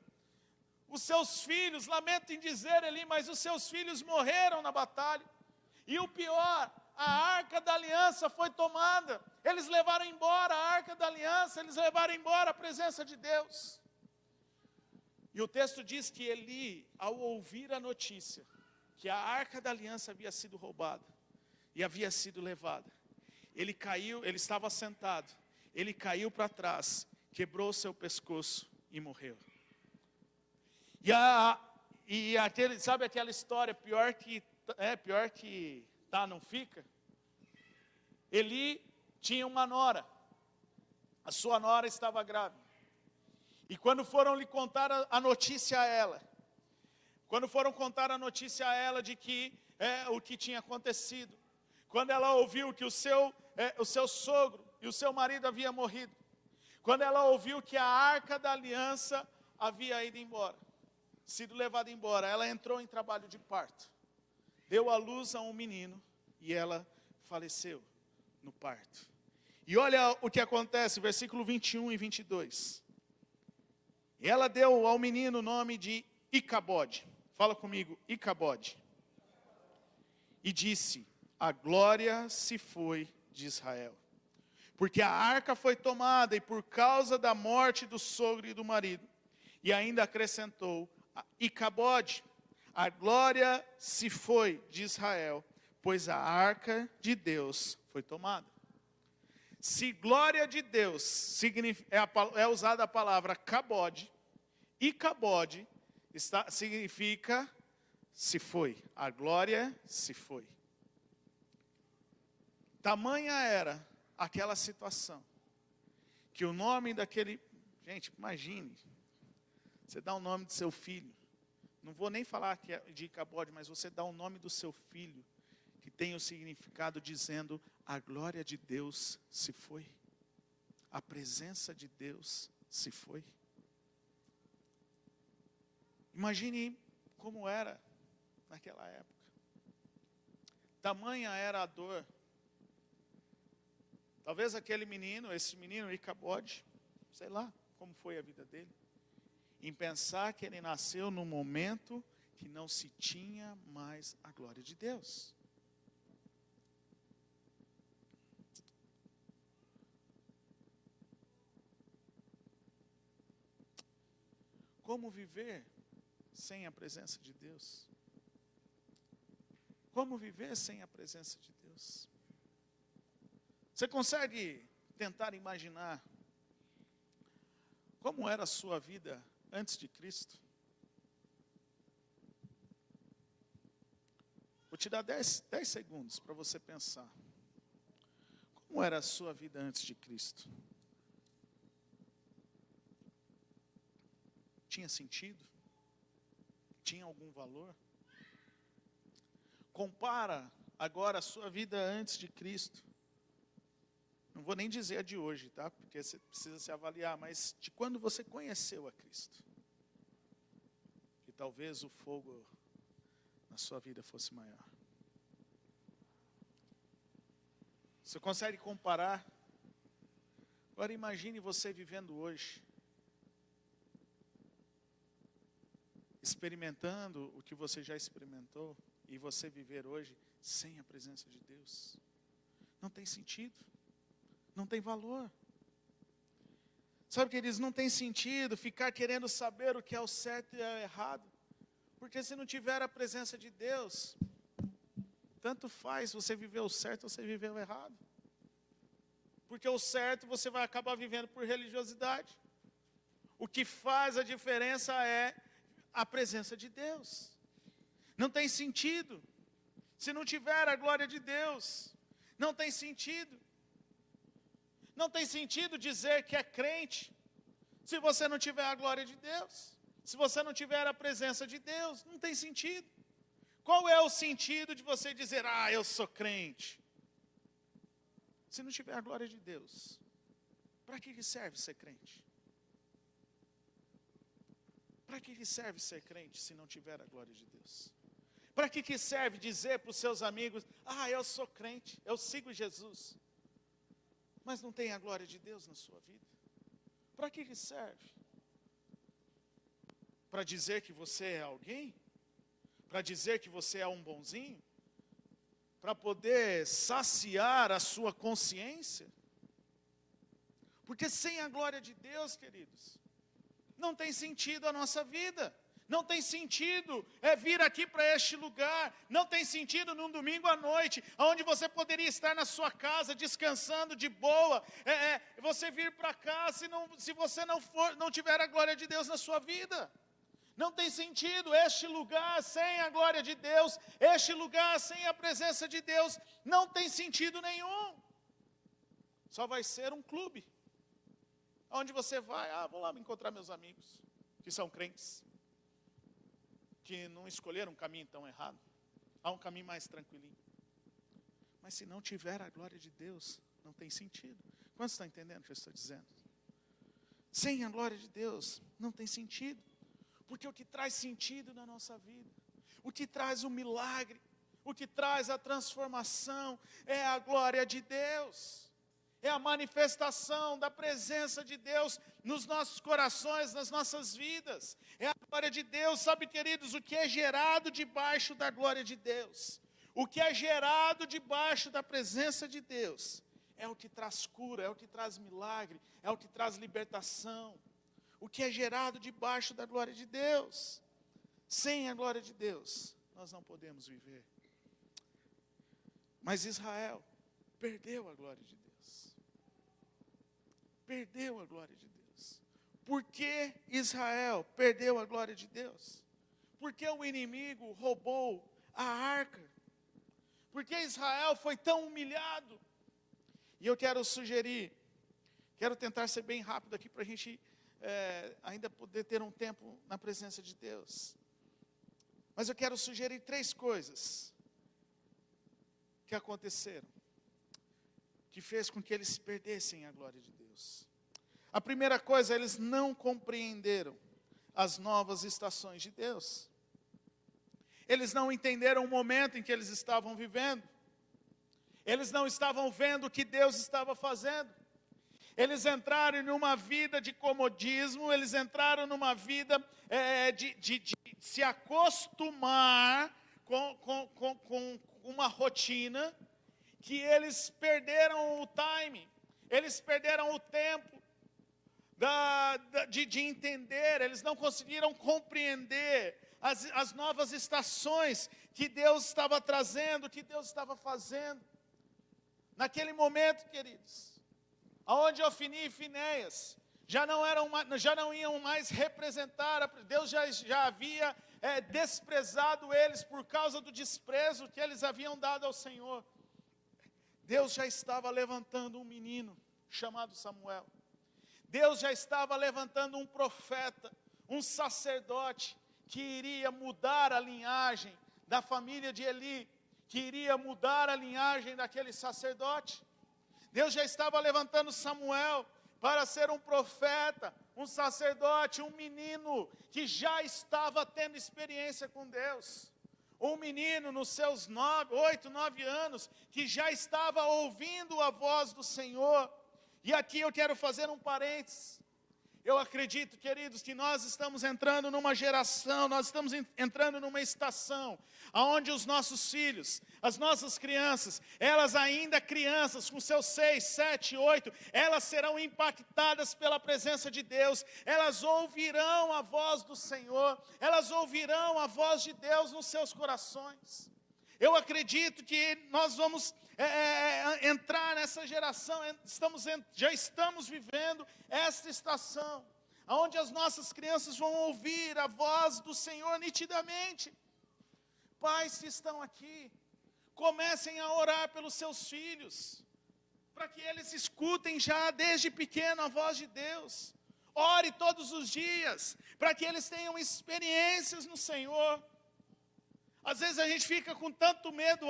Os seus filhos, lamento em dizer, Eli, mas os seus filhos morreram na batalha. E o pior, a arca da aliança foi tomada. Eles levaram embora a arca da aliança, eles levaram embora a presença de Deus. E o texto diz que Eli, ao ouvir a notícia que a arca da aliança havia sido roubada e havia sido levada, ele caiu, ele estava sentado, ele caiu para trás, quebrou seu pescoço e morreu. Sabe aquela história, pior que tá, não fica? Eli tinha uma nora, a sua nora estava grávida. E quando foram lhe contar a notícia a ela, de que o que tinha acontecido, quando ela ouviu que o seu sogro e o seu marido haviam morrido, quando ela ouviu que a arca da aliança havia ido embora, sido levada embora, ela entrou em trabalho de parto, deu à luz a um menino, e ela faleceu no parto. E olha o que acontece, versículo 21 e 22. E ela deu ao menino o nome de Icabode. Fala comigo, Icabode. E disse, a glória se foi de Israel. Porque a arca foi tomada e por causa da morte do sogro e do marido. E ainda acrescentou, Icabode, a glória se foi de Israel, pois a arca de Deus foi tomada. Se glória de Deus é usada a palavra cabode, Icabode significa se foi. A glória se foi. Tamanha era aquela situação, que o nome daquele... Gente, imagine, você dá o nome do seu filho. Não vou nem falar que é de Icabode, mas você dá o nome do seu filho, que tem o significado dizendo, a glória de Deus se foi. A presença de Deus se foi. Imagine como era naquela época. Tamanha era a dor. Talvez aquele menino, esse menino Icabode, sei lá como foi a vida dele, em pensar que ele nasceu num momento que não se tinha mais a glória de Deus. Como viver sem a presença de Deus? Como viver sem a presença de Deus? Você consegue tentar imaginar como era a sua vida antes de Cristo? Vou te dar 10 segundos para você pensar. Como era a sua vida antes de Cristo? Tinha sentido? Tinha algum valor? Compara agora a sua vida antes de Cristo. Não vou nem dizer a de hoje, tá? Porque você precisa se avaliar, mas de quando você conheceu a Cristo. Que talvez o fogo na sua vida fosse maior. Você consegue comparar? Agora imagine você vivendo hoje. Experimentando o que você já experimentou. E você viver hoje sem a presença de Deus. Não tem sentido. Não tem valor. Sabe, queridos, não tem sentido ficar querendo saber o que é o certo e é o errado. Porque se não tiver a presença de Deus, tanto faz você viver o certo ou você viver o errado. Porque o certo você vai acabar vivendo por religiosidade. O que faz a diferença é a presença de Deus. Não tem sentido. Se não tiver a glória de Deus, não tem sentido. Não tem sentido dizer que é crente, se você não tiver a glória de Deus, se você não tiver a presença de Deus, não tem sentido. Qual é o sentido de você dizer, eu sou crente? Se não tiver a glória de Deus, para que serve ser crente? Para que serve ser crente se não tiver a glória de Deus? Para que serve dizer para os seus amigos, eu sou crente, eu sigo Jesus, mas não tem a glória de Deus na sua vida? Para que serve? Para dizer que você é alguém? Para dizer que você é um bonzinho? Para poder saciar a sua consciência? Porque sem a glória de Deus, queridos, não tem sentido a nossa vida. Não tem sentido vir aqui para este lugar. Não tem sentido num domingo à noite, onde você poderia estar na sua casa, descansando de boa. Você vir para cá se você não tiver a glória de Deus na sua vida. Não tem sentido este lugar sem a glória de Deus. Este lugar sem a presença de Deus. Não tem sentido nenhum. Só vai ser um clube. Onde você vai, vou lá me encontrar meus amigos, que são crentes. Que não escolheram um caminho tão errado. Há um caminho mais tranquilinho. Mas se não tiver a glória de Deus, não tem sentido. Quantos estão entendendo o que eu estou dizendo? Sem a glória de Deus, não tem sentido. Porque o que traz sentido na nossa vida, o que traz o milagre, o que traz a transformação, é a glória de Deus. É a manifestação da presença de Deus nos nossos corações, nas nossas vidas. É a glória de Deus. Sabe, queridos, o que é gerado debaixo da glória de Deus, o que é gerado debaixo da presença de Deus, é o que traz cura, é o que traz milagre, é o que traz libertação. O que é gerado debaixo da glória de Deus. Sem a glória de Deus, nós não podemos viver. Mas Israel perdeu a glória de Deus. Perdeu a glória de Deus. Por que Israel perdeu a glória de Deus? Porque o inimigo roubou a arca. Porque Israel foi tão humilhado. E eu quero sugerir, quero tentar ser bem rápido aqui para a gente ainda poder ter um tempo na presença de Deus. Mas eu quero sugerir 3 coisas que aconteceram, que fez com que eles perdessem a glória de Deus. A primeira coisa, eles não compreenderam as novas estações de Deus. Eles não entenderam o momento em que eles estavam vivendo. Eles não estavam vendo o que Deus estava fazendo. Eles entraram numa vida de comodismo, eles entraram numa vida de se acostumar com uma rotina, que eles perderam o time, eles perderam o tempo de entender, eles não conseguiram compreender as novas estações que Deus estava trazendo, que Deus estava fazendo. Naquele momento, queridos, onde Ofni e Finéias já não iam mais representar, Deus já havia desprezado eles por causa do desprezo que eles haviam dado ao Senhor. Deus já estava levantando um menino chamado Samuel. Deus já estava levantando um profeta, um sacerdote, que iria mudar a linhagem da família de Eli, que iria mudar a linhagem daquele sacerdote. Deus já estava levantando Samuel para ser um profeta, um sacerdote, um menino que já estava tendo experiência com Deus. Um menino nos seus 8, 9 anos, que já estava ouvindo a voz do Senhor. E aqui eu quero fazer um parênteses. Eu acredito, queridos, que nós estamos entrando numa geração, nós estamos entrando numa estação, onde os nossos filhos, as nossas crianças, elas ainda crianças, com seus 6, 7, 8, elas serão impactadas pela presença de Deus, elas ouvirão a voz do Senhor, elas ouvirão a voz de Deus nos seus corações. Eu acredito que nós vamos entrar nessa geração, já estamos vivendo esta estação, onde as nossas crianças vão ouvir a voz do Senhor nitidamente. Pais que estão aqui, comecem a orar pelos seus filhos, para que eles escutem já desde pequeno a voz de Deus. Ore todos os dias, para que eles tenham experiências no Senhor. Às vezes a gente fica com tanto medo,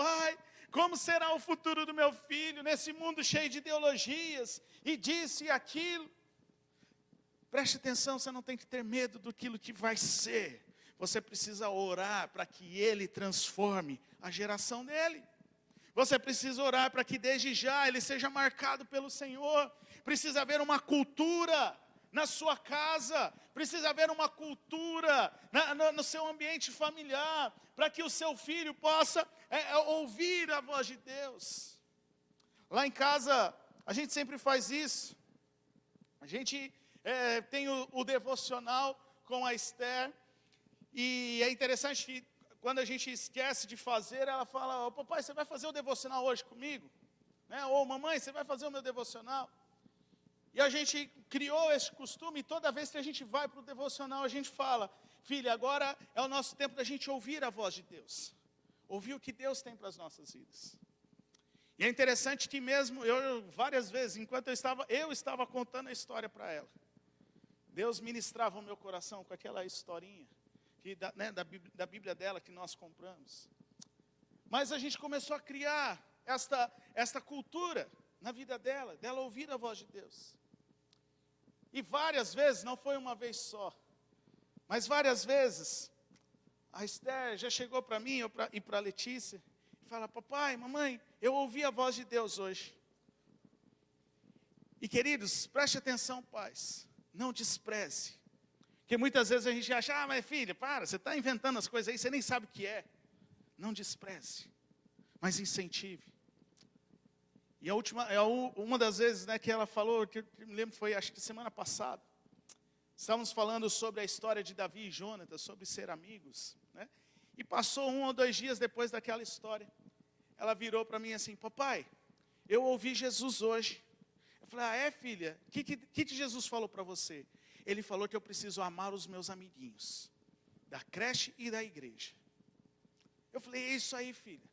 como será o futuro do meu filho, nesse mundo cheio de ideologias, e disso e aquilo. Preste atenção, você não tem que ter medo daquilo que vai ser. Você precisa orar para que ele transforme a geração dele. Você precisa orar para que desde já ele seja marcado pelo Senhor. Precisa haver uma cultura na sua casa, precisa haver uma cultura no seu ambiente familiar, para que o seu filho possa ouvir a voz de Deus. Lá em casa, a gente sempre faz isso. A gente tem o devocional com a Esther, e é interessante que quando a gente esquece de fazer, ela fala: papai, você vai fazer o devocional hoje comigo? Ou mamãe, você vai fazer o meu devocional? E a gente criou esse costume, e toda vez que a gente vai para o devocional, a gente fala: filha, agora é o nosso tempo da gente ouvir a voz de Deus. Ouvir o que Deus tem para as nossas vidas. E é interessante que mesmo, várias vezes, enquanto eu estava contando a história para ela, Deus ministrava o meu coração com aquela historinha, da Bíblia dela que nós compramos. Mas a gente começou a criar esta cultura na vida dela ouvir a voz de Deus. E várias vezes, não foi uma vez só, mas várias vezes, a Esther já chegou para mim e para a Letícia, e fala: papai, mamãe, eu ouvi a voz de Deus hoje. E queridos, preste atenção, pais, não despreze. Porque muitas vezes a gente acha, mas filha, para, você está inventando as coisas aí, você nem sabe o que é. Não despreze, mas incentive. E uma das vezes, né, que ela falou, que eu me lembro foi, acho que semana passada, estávamos falando sobre a história de Davi e Jonatas, sobre ser amigos, né? E passou 1 ou 2 dias depois daquela história, ela virou para mim assim, papai, eu ouvi Jesus hoje. Eu falei, filha, o que Jesus falou para você? Ele falou que eu preciso amar os meus amiguinhos, da creche e da igreja. Eu falei, é isso aí, filha,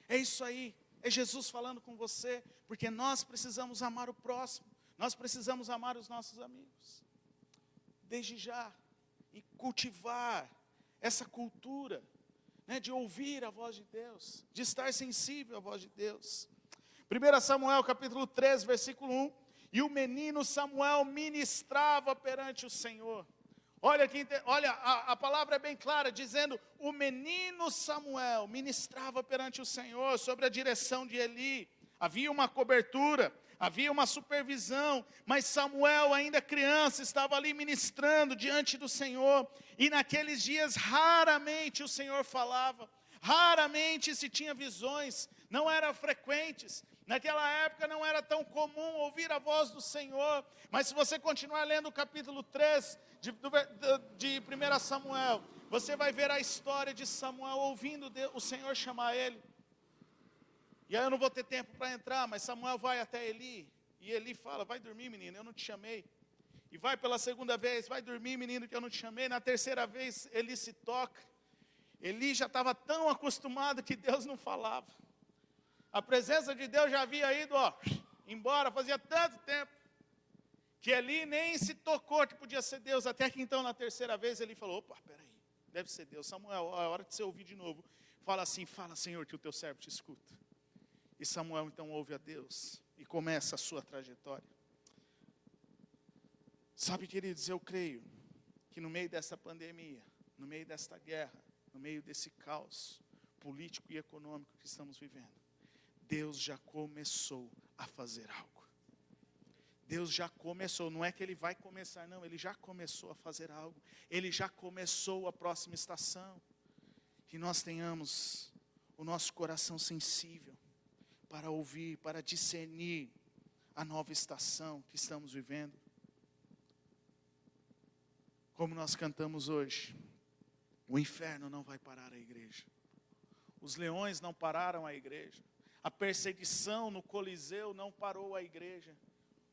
é isso aí. É Jesus falando com você, porque nós precisamos amar o próximo, nós precisamos amar os nossos amigos. Desde já, e cultivar essa cultura, né, de ouvir a voz de Deus, de estar sensível à voz de Deus. 1 Samuel capítulo 3, versículo 1, e o menino Samuel ministrava perante o Senhor. Olha, a palavra é bem clara, dizendo, o menino Samuel ministrava perante o Senhor, sobre a direção de Eli. Havia uma cobertura, havia uma supervisão, mas Samuel, ainda criança, estava ali ministrando diante do Senhor. E naqueles dias, raramente o Senhor falava, raramente se tinha visões, não eram frequentes. Naquela época não era tão comum ouvir a voz do Senhor, mas se você continuar lendo o capítulo 3 de 1 Samuel, você vai ver a história de Samuel ouvindo o Senhor chamar ele. E aí eu não vou ter tempo para entrar, mas Samuel vai até Eli, e Eli fala, vai dormir menino, eu não te chamei. E vai pela segunda vez, vai dormir menino que eu não te chamei. Na terceira vez Eli se toca. Eli já estava tão acostumado que Deus não falava. A presença de Deus já havia ido, embora, fazia tanto tempo, que Eli nem se tocou que podia ser Deus, até que então na terceira vez ele falou, opa, peraí, deve ser Deus. Samuel, é hora de você ouvir de novo. Fala assim, fala Senhor, que o teu servo te escuta. E Samuel então ouve a Deus, e começa a sua trajetória. Sabe, queridos, eu creio que no meio dessa pandemia, no meio desta guerra, no meio desse caos político e econômico que estamos vivendo, Deus já começou a fazer algo. Deus já começou, não é que Ele vai começar, não, Ele já começou a fazer algo. Ele já começou a próxima estação. Que nós tenhamos o nosso coração sensível para ouvir, para discernir a nova estação que estamos vivendo. Como nós cantamos hoje, o inferno não vai parar a igreja. Os leões não pararam a igreja. A perseguição no Coliseu não parou a igreja.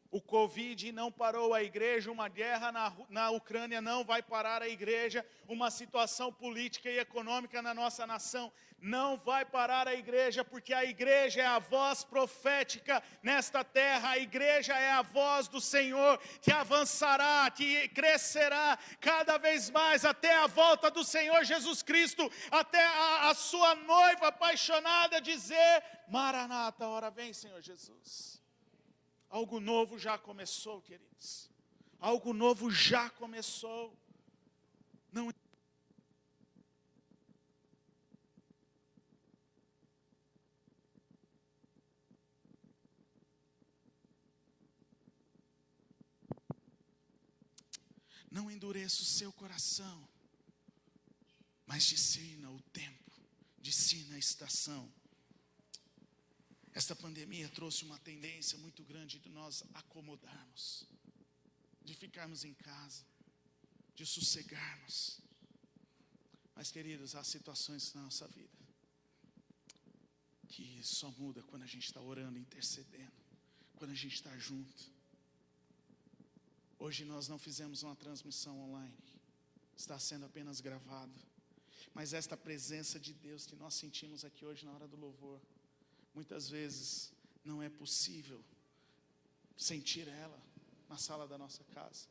O Covid não parou a igreja. Uma guerra na Ucrânia não vai parar a igreja. Uma situação política e econômica na nossa nação não vai parar a igreja, porque a igreja é a voz profética nesta terra. A igreja é a voz do Senhor que avançará, que crescerá cada vez mais até a volta do Senhor Jesus Cristo, até a sua noiva apaixonada dizer, Maranata, ora vem Senhor Jesus. Algo novo já começou, queridos. Algo novo já começou. Não endureça o seu coração, mas discirna o tempo, discirna a estação. Esta pandemia trouxe uma tendência muito grande de nós acomodarmos, de ficarmos em casa, de sossegarmos. Mas, queridos, há situações na nossa vida que só muda quando a gente está orando, intercedendo, quando a gente está junto. Hoje nós não fizemos uma transmissão online, está sendo apenas gravado. Mas esta presença de Deus que nós sentimos aqui hoje na hora do louvor, muitas vezes não é possível sentir ela na sala da nossa casa,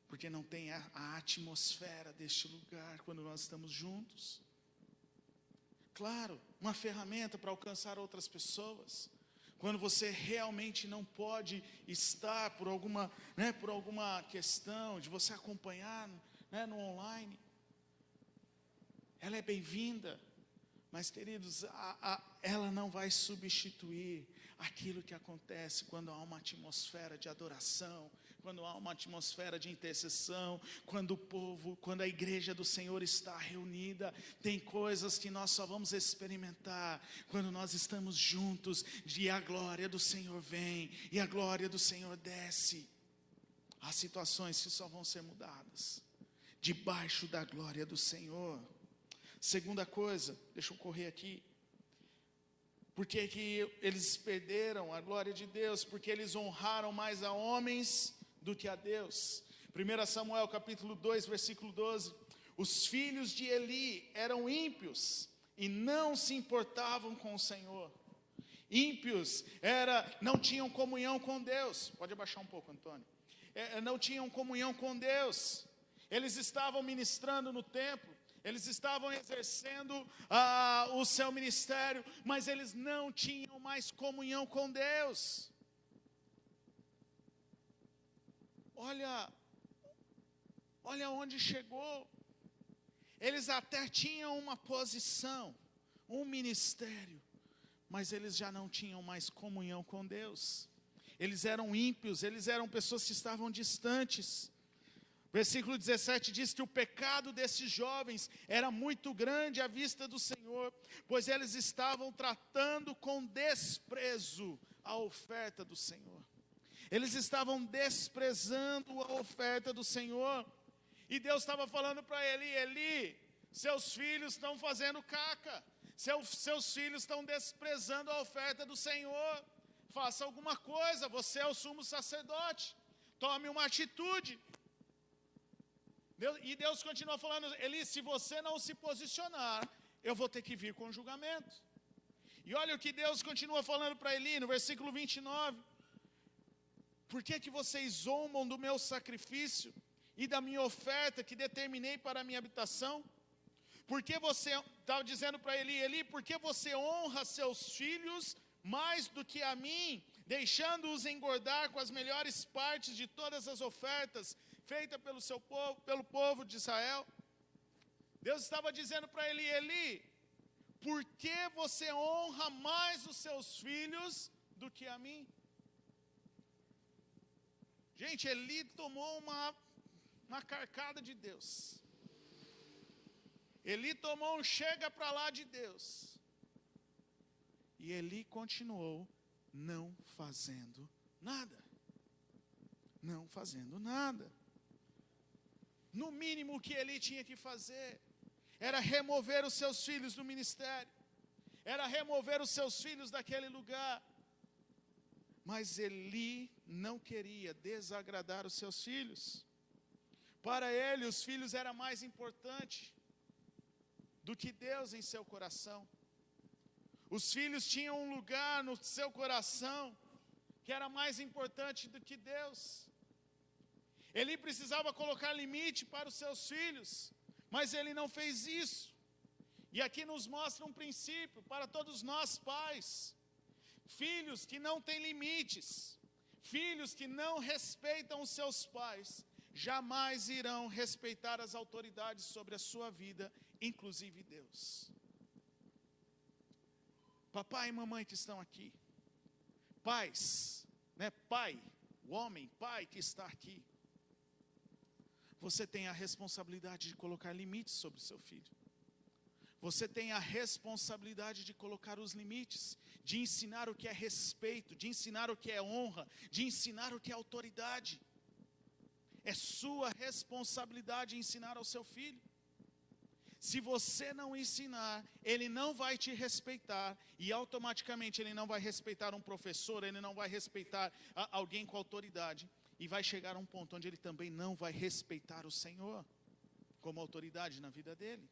porque não tem a atmosfera deste lugar quando nós estamos juntos. Claro, uma ferramenta para alcançar outras pessoas. Quando você realmente não pode estar por alguma questão de você acompanhar, no online, ela é bem-vinda. Mas, queridos, ela não vai substituir aquilo que acontece quando há uma atmosfera de adoração, quando há uma atmosfera de intercessão, quando a igreja do Senhor está reunida. Tem coisas que nós só vamos experimentar quando nós estamos juntos, e a glória do Senhor vem, e a glória do Senhor desce. Há situações que só vão ser mudadas debaixo da glória do Senhor. Segunda coisa, deixa eu correr aqui. Por que eles perderam a glória de Deus? Porque eles honraram mais a homens do que a Deus. 1 Samuel capítulo 2, versículo 12. Os filhos de Eli eram ímpios e não se importavam com o Senhor. Ímpios não tinham comunhão com Deus. Pode abaixar um pouco, Antônio. Não tinham comunhão com Deus. Eles estavam ministrando no templo. Eles estavam exercendo o seu ministério, mas eles não tinham mais comunhão com Deus. Olha onde chegou. Eles até tinham uma posição, um ministério, mas eles já não tinham mais comunhão com Deus. Eles eram ímpios, eles eram pessoas que estavam distantes. Versículo 17 diz que o pecado desses jovens era muito grande à vista do Senhor, pois eles estavam tratando com desprezo a oferta do Senhor. Eles estavam desprezando a oferta do Senhor. E Deus estava falando para Eli: Eli, seus filhos estão fazendo caca, seus filhos estão desprezando a oferta do Senhor. Faça alguma coisa, você é o sumo sacerdote, tome uma atitude. E Deus continua falando: Eli, se você não se posicionar, eu vou ter que vir com julgamento. E olha o que Deus continua falando para Eli no versículo 29. Por que vocês zombam do meu sacrifício e da minha oferta que determinei para a minha habitação? Porque você, estava dizendo para Eli: Eli, por que você honra seus filhos mais do que a mim, deixando-os engordar com as melhores partes de todas as ofertas feitas pelo povo de Israel? Deus estava dizendo para Eli: Eli, por que você honra mais os seus filhos do que a mim? Gente, Eli tomou uma carcada de Deus. Eli tomou um chega para lá de Deus. E Eli continuou não fazendo nada. Não fazendo nada. No mínimo o que Eli tinha que fazer era remover os seus filhos do ministério. Era remover os seus filhos daquele lugar. Mas Eli não queria desagradar os seus filhos. Para ele, os filhos eram mais importantes do que Deus em seu coração. Os filhos tinham um lugar no seu coração que era mais importante do que Deus. Ele precisava colocar limite para os seus filhos, mas ele não fez isso. E aqui nos mostra um princípio para todos nós pais. Filhos que não têm limites, filhos que não respeitam os seus pais, jamais irão respeitar as autoridades sobre a sua vida, inclusive Deus. Papai e mamãe que estão aqui, pais, pai, o homem, pai que está aqui, você tem a responsabilidade de colocar limites sobre o seu filho. Você tem a responsabilidade de colocar os limites, de ensinar o que é respeito, de ensinar o que é honra, de ensinar o que é autoridade. É sua responsabilidade ensinar ao seu filho. Se você não ensinar, ele não vai te respeitar, e automaticamente ele não vai respeitar um professor, ele não vai respeitar alguém com autoridade, e vai chegar a um ponto onde ele também não vai respeitar o Senhor como autoridade na vida dele.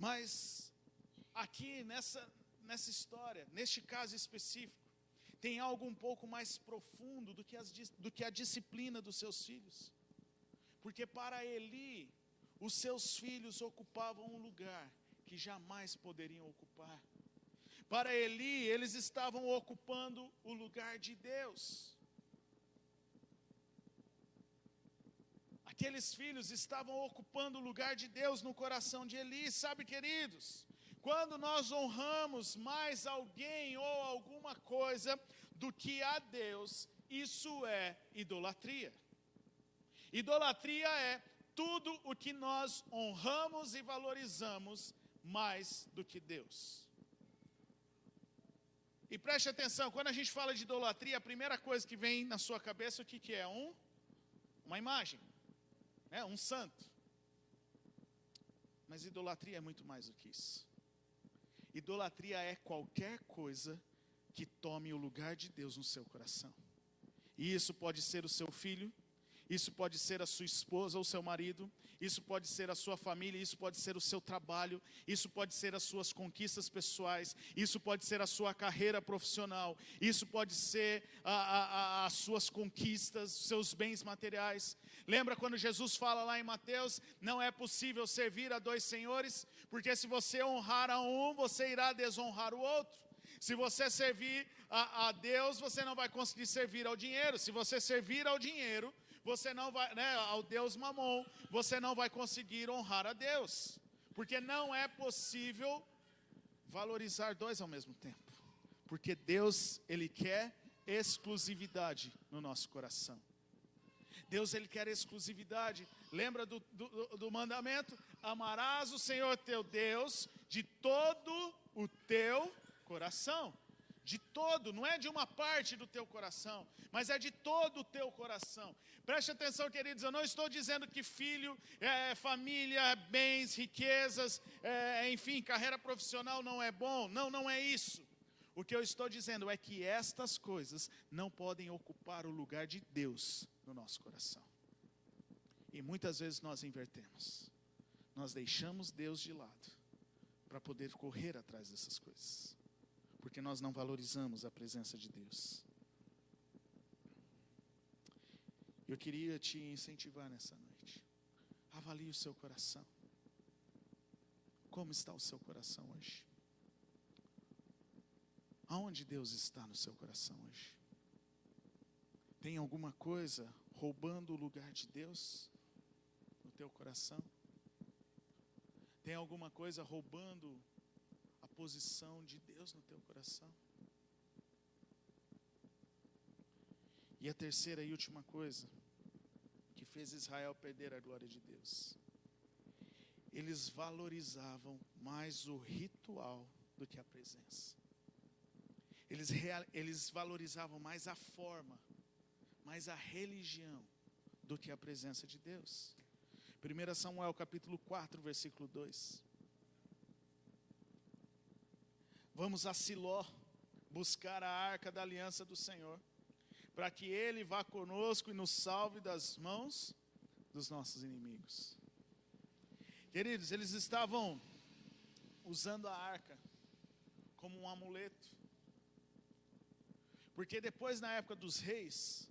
Mas aqui nessa história, neste caso específico, tem algo um pouco mais profundo do que a disciplina dos seus filhos. Porque para Eli, os seus filhos ocupavam um lugar que jamais poderiam ocupar. Para Eli, eles estavam ocupando o lugar de Deus. Aqueles filhos estavam ocupando o lugar de Deus no coração de Eli. Sabe, queridos, quando nós honramos mais alguém ou alguma coisa do que a Deus, isso é idolatria. Idolatria é tudo o que nós honramos e valorizamos mais do que Deus. E preste atenção, quando a gente fala de idolatria, a primeira coisa que vem na sua cabeça, o que é? Uma imagem, um santo. Mas idolatria é muito mais do que isso. Idolatria é qualquer coisa que tome o lugar de Deus no seu coração. E isso pode ser o seu filho, isso pode ser a sua esposa ou seu marido, isso pode ser a sua família, isso pode ser o seu trabalho, isso pode ser as suas conquistas pessoais, isso pode ser a sua carreira profissional, isso pode ser as suas conquistas, os seus bens materiais. Lembra quando Jesus fala lá em Mateus, não é possível servir a dois senhores, porque se você honrar a um, você irá desonrar o outro. Se você servir a Deus, você não vai conseguir servir ao dinheiro. Se você servir ao dinheiro, você não vai, ao Deus Mamon, você não vai conseguir honrar a Deus. Porque não é possível valorizar dois ao mesmo tempo. Porque Deus, Ele quer exclusividade no nosso coração. Deus, Ele quer exclusividade. Lembra do mandamento? Amarás o Senhor teu Deus de todo o teu coração. De todo, não é de uma parte do teu coração, mas é de todo o teu coração. Preste atenção, queridos, eu não estou dizendo que filho, família, bens, riquezas, enfim, carreira profissional não é bom. Não, não é isso. O que eu estou dizendo é que estas coisas não podem ocupar o lugar de Deus no nosso coração. E muitas vezes nós invertemos. Nós deixamos Deus de lado para poder correr atrás dessas coisas. Porque nós não valorizamos a presença de Deus. Eu queria te incentivar nessa noite. Avalie o seu coração. Como está o seu coração hoje? Aonde Deus está no seu coração hoje? Tem alguma coisa roubando o lugar de Deus no teu coração? Tem alguma coisa roubando a posição de Deus no teu coração? E a terceira e última coisa que fez Israel perder a glória de Deus: eles valorizavam mais o ritual do que a presença. Eles valorizavam mais a forma, mais a religião do que a presença de Deus. 1 Samuel capítulo 4, versículo 2. Vamos a Siló buscar a arca da aliança do Senhor, para que Ele vá conosco e nos salve das mãos dos nossos inimigos. Queridos, eles estavam usando a arca como um amuleto. Porque depois, na época dos reis,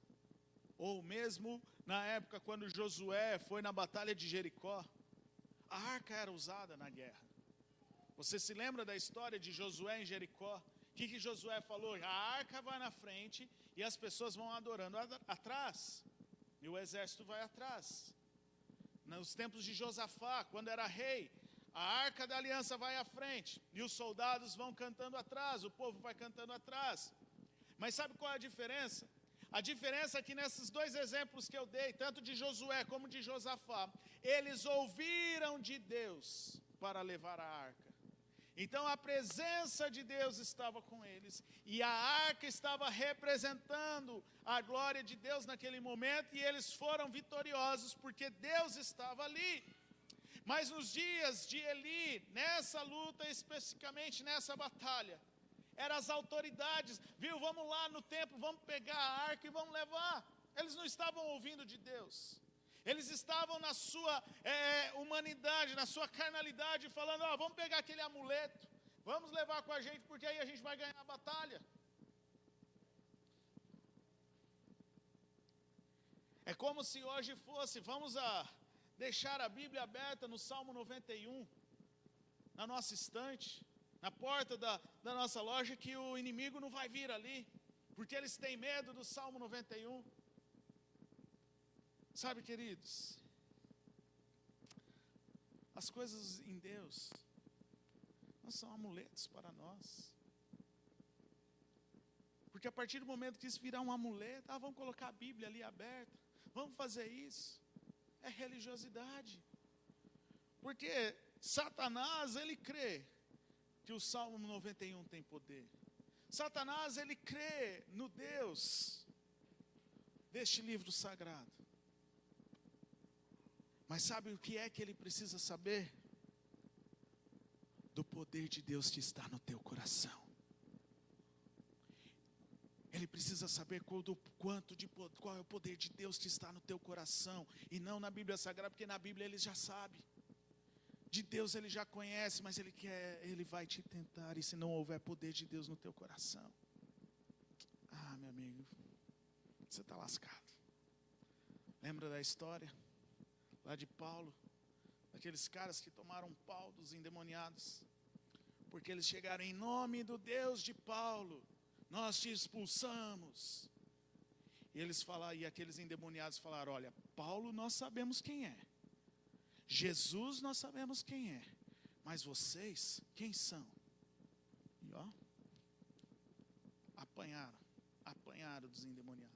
ou mesmo na época quando Josué foi na batalha de Jericó, a arca era usada na guerra. Você se lembra da história de Josué em Jericó? O que Josué falou? A arca vai na frente e as pessoas vão adorando atrás. E o exército vai atrás. Nos tempos de Josafá, quando era rei, a arca da aliança vai à frente. E os soldados vão cantando atrás, o povo vai cantando atrás. Mas sabe qual é a diferença? A diferença é que nesses dois exemplos que eu dei, tanto de Josué como de Josafá, eles ouviram de Deus para levar a arca. Então a presença de Deus estava com eles, e a arca estava representando a glória de Deus naquele momento, e eles foram vitoriosos porque Deus estava ali. Mas nos dias de Eli, nessa luta especificamente, nessa batalha, eram as autoridades, vamos lá no templo, vamos pegar a arca e vamos levar. Eles não estavam ouvindo de Deus. Eles estavam na sua humanidade, na sua carnalidade, falando, vamos pegar aquele amuleto, vamos levar com a gente, porque aí a gente vai ganhar a batalha. É como se hoje fosse, vamos deixar a Bíblia aberta no Salmo 91, na nossa estante, na porta da nossa loja, que o inimigo não vai vir ali, porque eles têm medo do Salmo 91. Sabe, queridos, As coisas em Deus não são amuletos para nós. Porque a partir do momento que isso virar um amuleto, vamos colocar a Bíblia ali aberta, vamos fazer isso, é religiosidade. Porque Satanás, ele crê que o Salmo 91 tem poder. Satanás, ele crê no Deus deste livro sagrado. Mas sabe o que é que ele precisa saber? Do poder de Deus que está no teu coração. Ele precisa saber qual é o poder de Deus que está no teu coração. E não na Bíblia Sagrada, porque na Bíblia ele já sabe. De Deus ele já conhece, mas ele vai te tentar. E se não houver poder de Deus no teu coração, meu amigo, você está lascado. Lembra da história lá de Paulo? Daqueles caras que tomaram pau dos endemoniados. Porque eles chegaram em nome do Deus de Paulo, nós te expulsamos. E aqueles endemoniados falaram: olha, Paulo nós sabemos quem é, Jesus nós sabemos quem é, mas vocês, quem são? E apanharam dos endemoniados.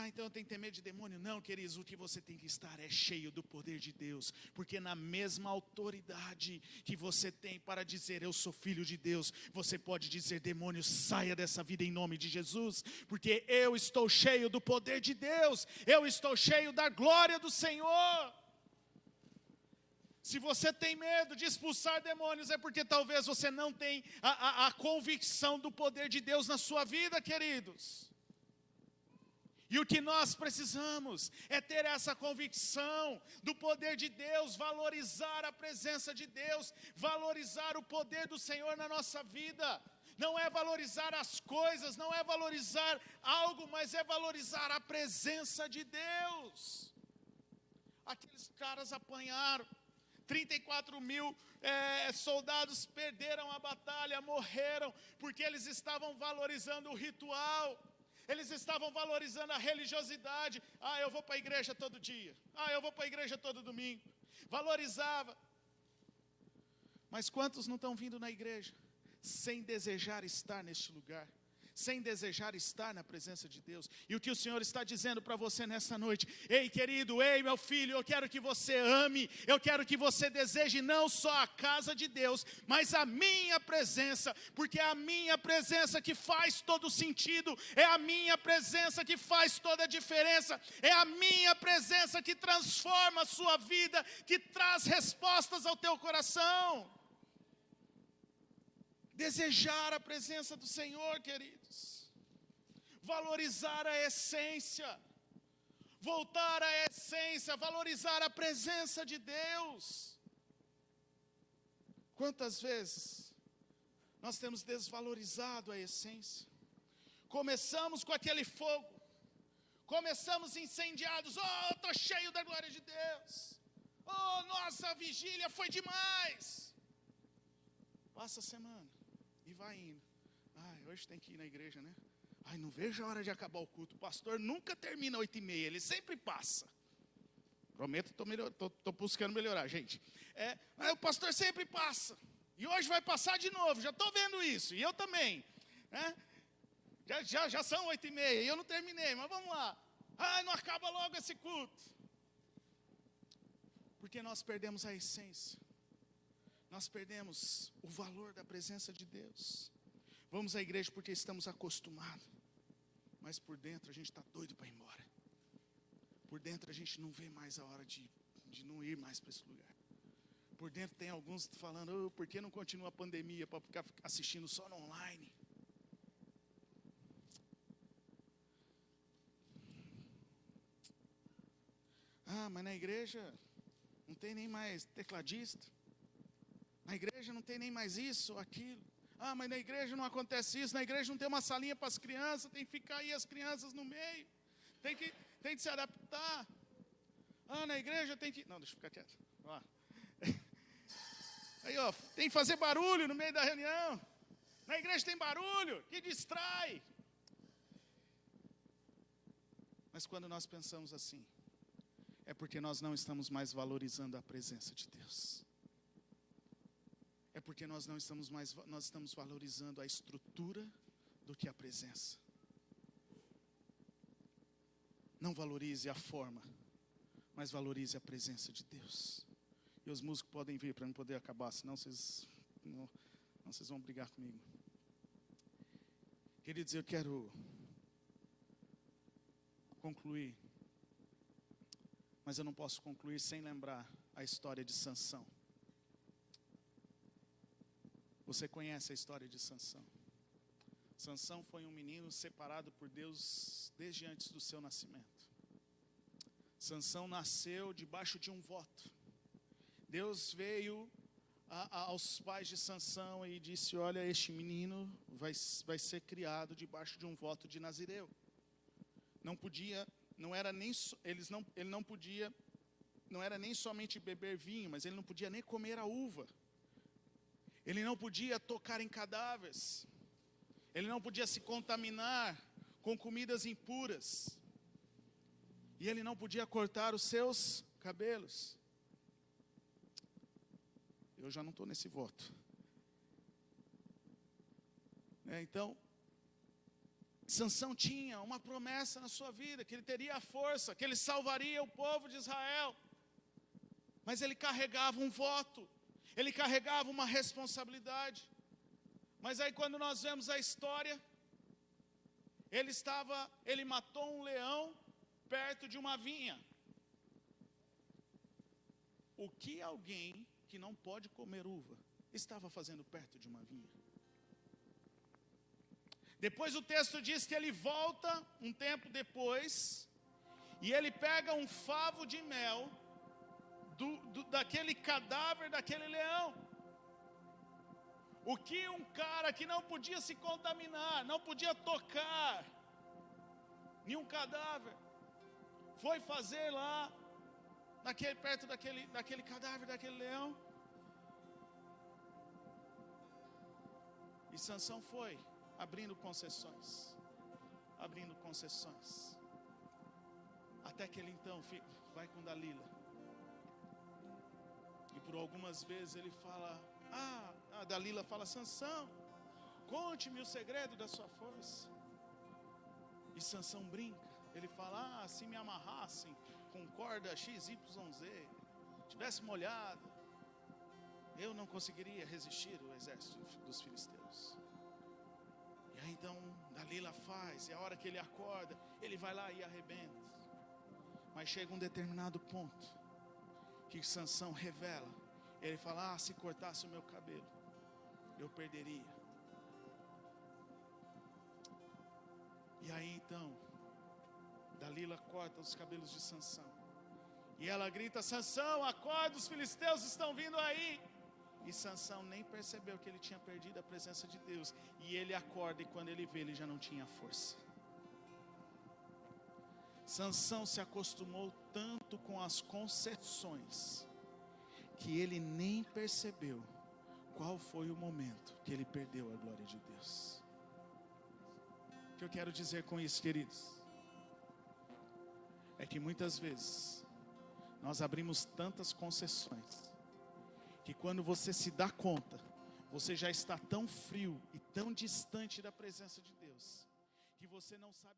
Então eu tenho que ter medo de demônio? Não, queridos, o que você tem que estar é cheio do poder de Deus. Porque na mesma autoridade que você tem para dizer eu sou filho de Deus, você pode dizer: demônio, saia dessa vida em nome de Jesus. Porque eu estou cheio do poder de Deus, eu estou cheio da glória do Senhor. Se você tem medo de expulsar demônios, é porque talvez você não tem a convicção do poder de Deus na sua vida, queridos. E o que nós precisamos é ter essa convicção do poder de Deus, valorizar a presença de Deus, valorizar o poder do Senhor na nossa vida. Não é valorizar as coisas, não é valorizar algo, mas é valorizar a presença de Deus. Aqueles caras apanharam, 34 mil soldados perderam a batalha, morreram, porque eles estavam valorizando o ritual. Eles estavam valorizando a religiosidade. Eu vou para a igreja todo dia. Eu vou para a igreja todo domingo. Valorizava. Mas quantos não estão vindo na igreja sem desejar estar neste lugar? Sem desejar estar na presença de Deus. E o que o Senhor está dizendo para você nessa noite: ei, querido, ei, meu filho, eu quero que você ame, eu quero que você deseje não só a casa de Deus, mas a minha presença, porque é a minha presença que faz todo sentido, é a minha presença que faz toda a diferença, é a minha presença que transforma a sua vida, que traz respostas ao teu coração. Desejar a presença do Senhor, queridos. Valorizar a essência. Voltar à essência, valorizar a presença de Deus. Quantas vezes nós temos desvalorizado a essência? Começamos com aquele fogo. Começamos incendiados. Estou cheio da glória de Deus. Nossa, a vigília foi demais. Passa a semana. E vai indo. Hoje tem que ir na igreja, né? Não vejo a hora de acabar o culto. O pastor nunca termina 8h30, ele sempre passa. Prometo, estou buscando melhorar, gente. O pastor sempre passa. E hoje vai passar de novo, já estou vendo isso. E eu também. Já são 8h30 e eu não terminei, mas vamos lá. Não acaba logo esse culto. Porque nós perdemos a essência. Nós perdemos o valor da presença de Deus. Vamos à igreja porque estamos acostumados. Mas por dentro a gente está doido para ir embora. Por dentro a gente não vê mais a hora de não ir mais para esse lugar. Por dentro tem alguns falando: por que não continua a pandemia para ficar assistindo só no online? Mas na igreja não tem nem mais tecladista. Na igreja não tem nem mais isso ou aquilo. Mas na igreja não acontece isso. Na igreja não tem uma salinha para as crianças. Tem que ficar aí as crianças no meio. Tem que se adaptar. Na igreja tem que... Não, deixa eu ficar quieto. Aí, tem que fazer barulho no meio da reunião. Na igreja tem barulho que distrai. Mas quando nós pensamos assim, é porque nós não estamos mais valorizando a presença de Deus. É porque nós estamos valorizando a estrutura do que a presença. Não valorize a forma, mas valorize a presença de Deus. E os músicos podem vir para não poder acabar, senão vocês vão brigar comigo. Queridos, eu quero concluir, mas eu não posso concluir sem lembrar a história de Sansão. Você conhece a história de Sansão? Sansão foi um menino separado por Deus desde antes do seu nascimento. Sansão nasceu debaixo de um voto. Deus veio aos pais de Sansão e disse: olha, este menino vai ser criado debaixo de um voto de nazireu. Não era nem somente beber vinho, mas ele não podia nem comer a uva. Ele não podia tocar em cadáveres. Ele não podia se contaminar com comidas impuras. E ele não podia cortar os seus cabelos. Eu já não estou nesse voto. Então, Sansão tinha uma promessa na sua vida, que ele teria a força, que ele salvaria o povo de Israel. Mas ele carregava um voto, ele carregava uma responsabilidade. Mas aí quando nós vemos a história, ele matou um leão perto de uma vinha. O que alguém que não pode comer uva estava fazendo perto de uma vinha? Depois o texto diz que ele volta um tempo depois e ele pega um favo de mel daquele cadáver daquele leão. O que um cara que não podia se contaminar, não podia tocar nenhum cadáver, foi fazer lá perto daquele cadáver daquele leão? E Sansão foi abrindo concessões, até que ele então vai com Dalila. E por algumas vezes ele fala, a Dalila fala: Sansão, conte-me o segredo da sua força. E Sansão brinca, ele fala: se me amarrassem com corda XYZ, tivesse molhado, eu não conseguiria resistir ao exército dos filisteus. E aí então Dalila faz, e a hora que ele acorda, ele vai lá e arrebenta. Mas chega um determinado ponto que Sansão revela. Ele fala: se cortasse o meu cabelo, eu perderia. E aí então Dalila corta os cabelos de Sansão, e ela grita: Sansão, acorda, os filisteus estão vindo aí. E Sansão nem percebeu que ele tinha perdido a presença de Deus. E ele acorda, e quando ele vê, ele já não tinha força. Sansão se acostumou tanto com as concessões que ele nem percebeu qual foi o momento que ele perdeu a glória de Deus. O que eu quero dizer com isso, queridos, é que muitas vezes nós abrimos tantas concessões que quando você se dá conta, você já está tão frio e tão distante da presença de Deus, que você não sabe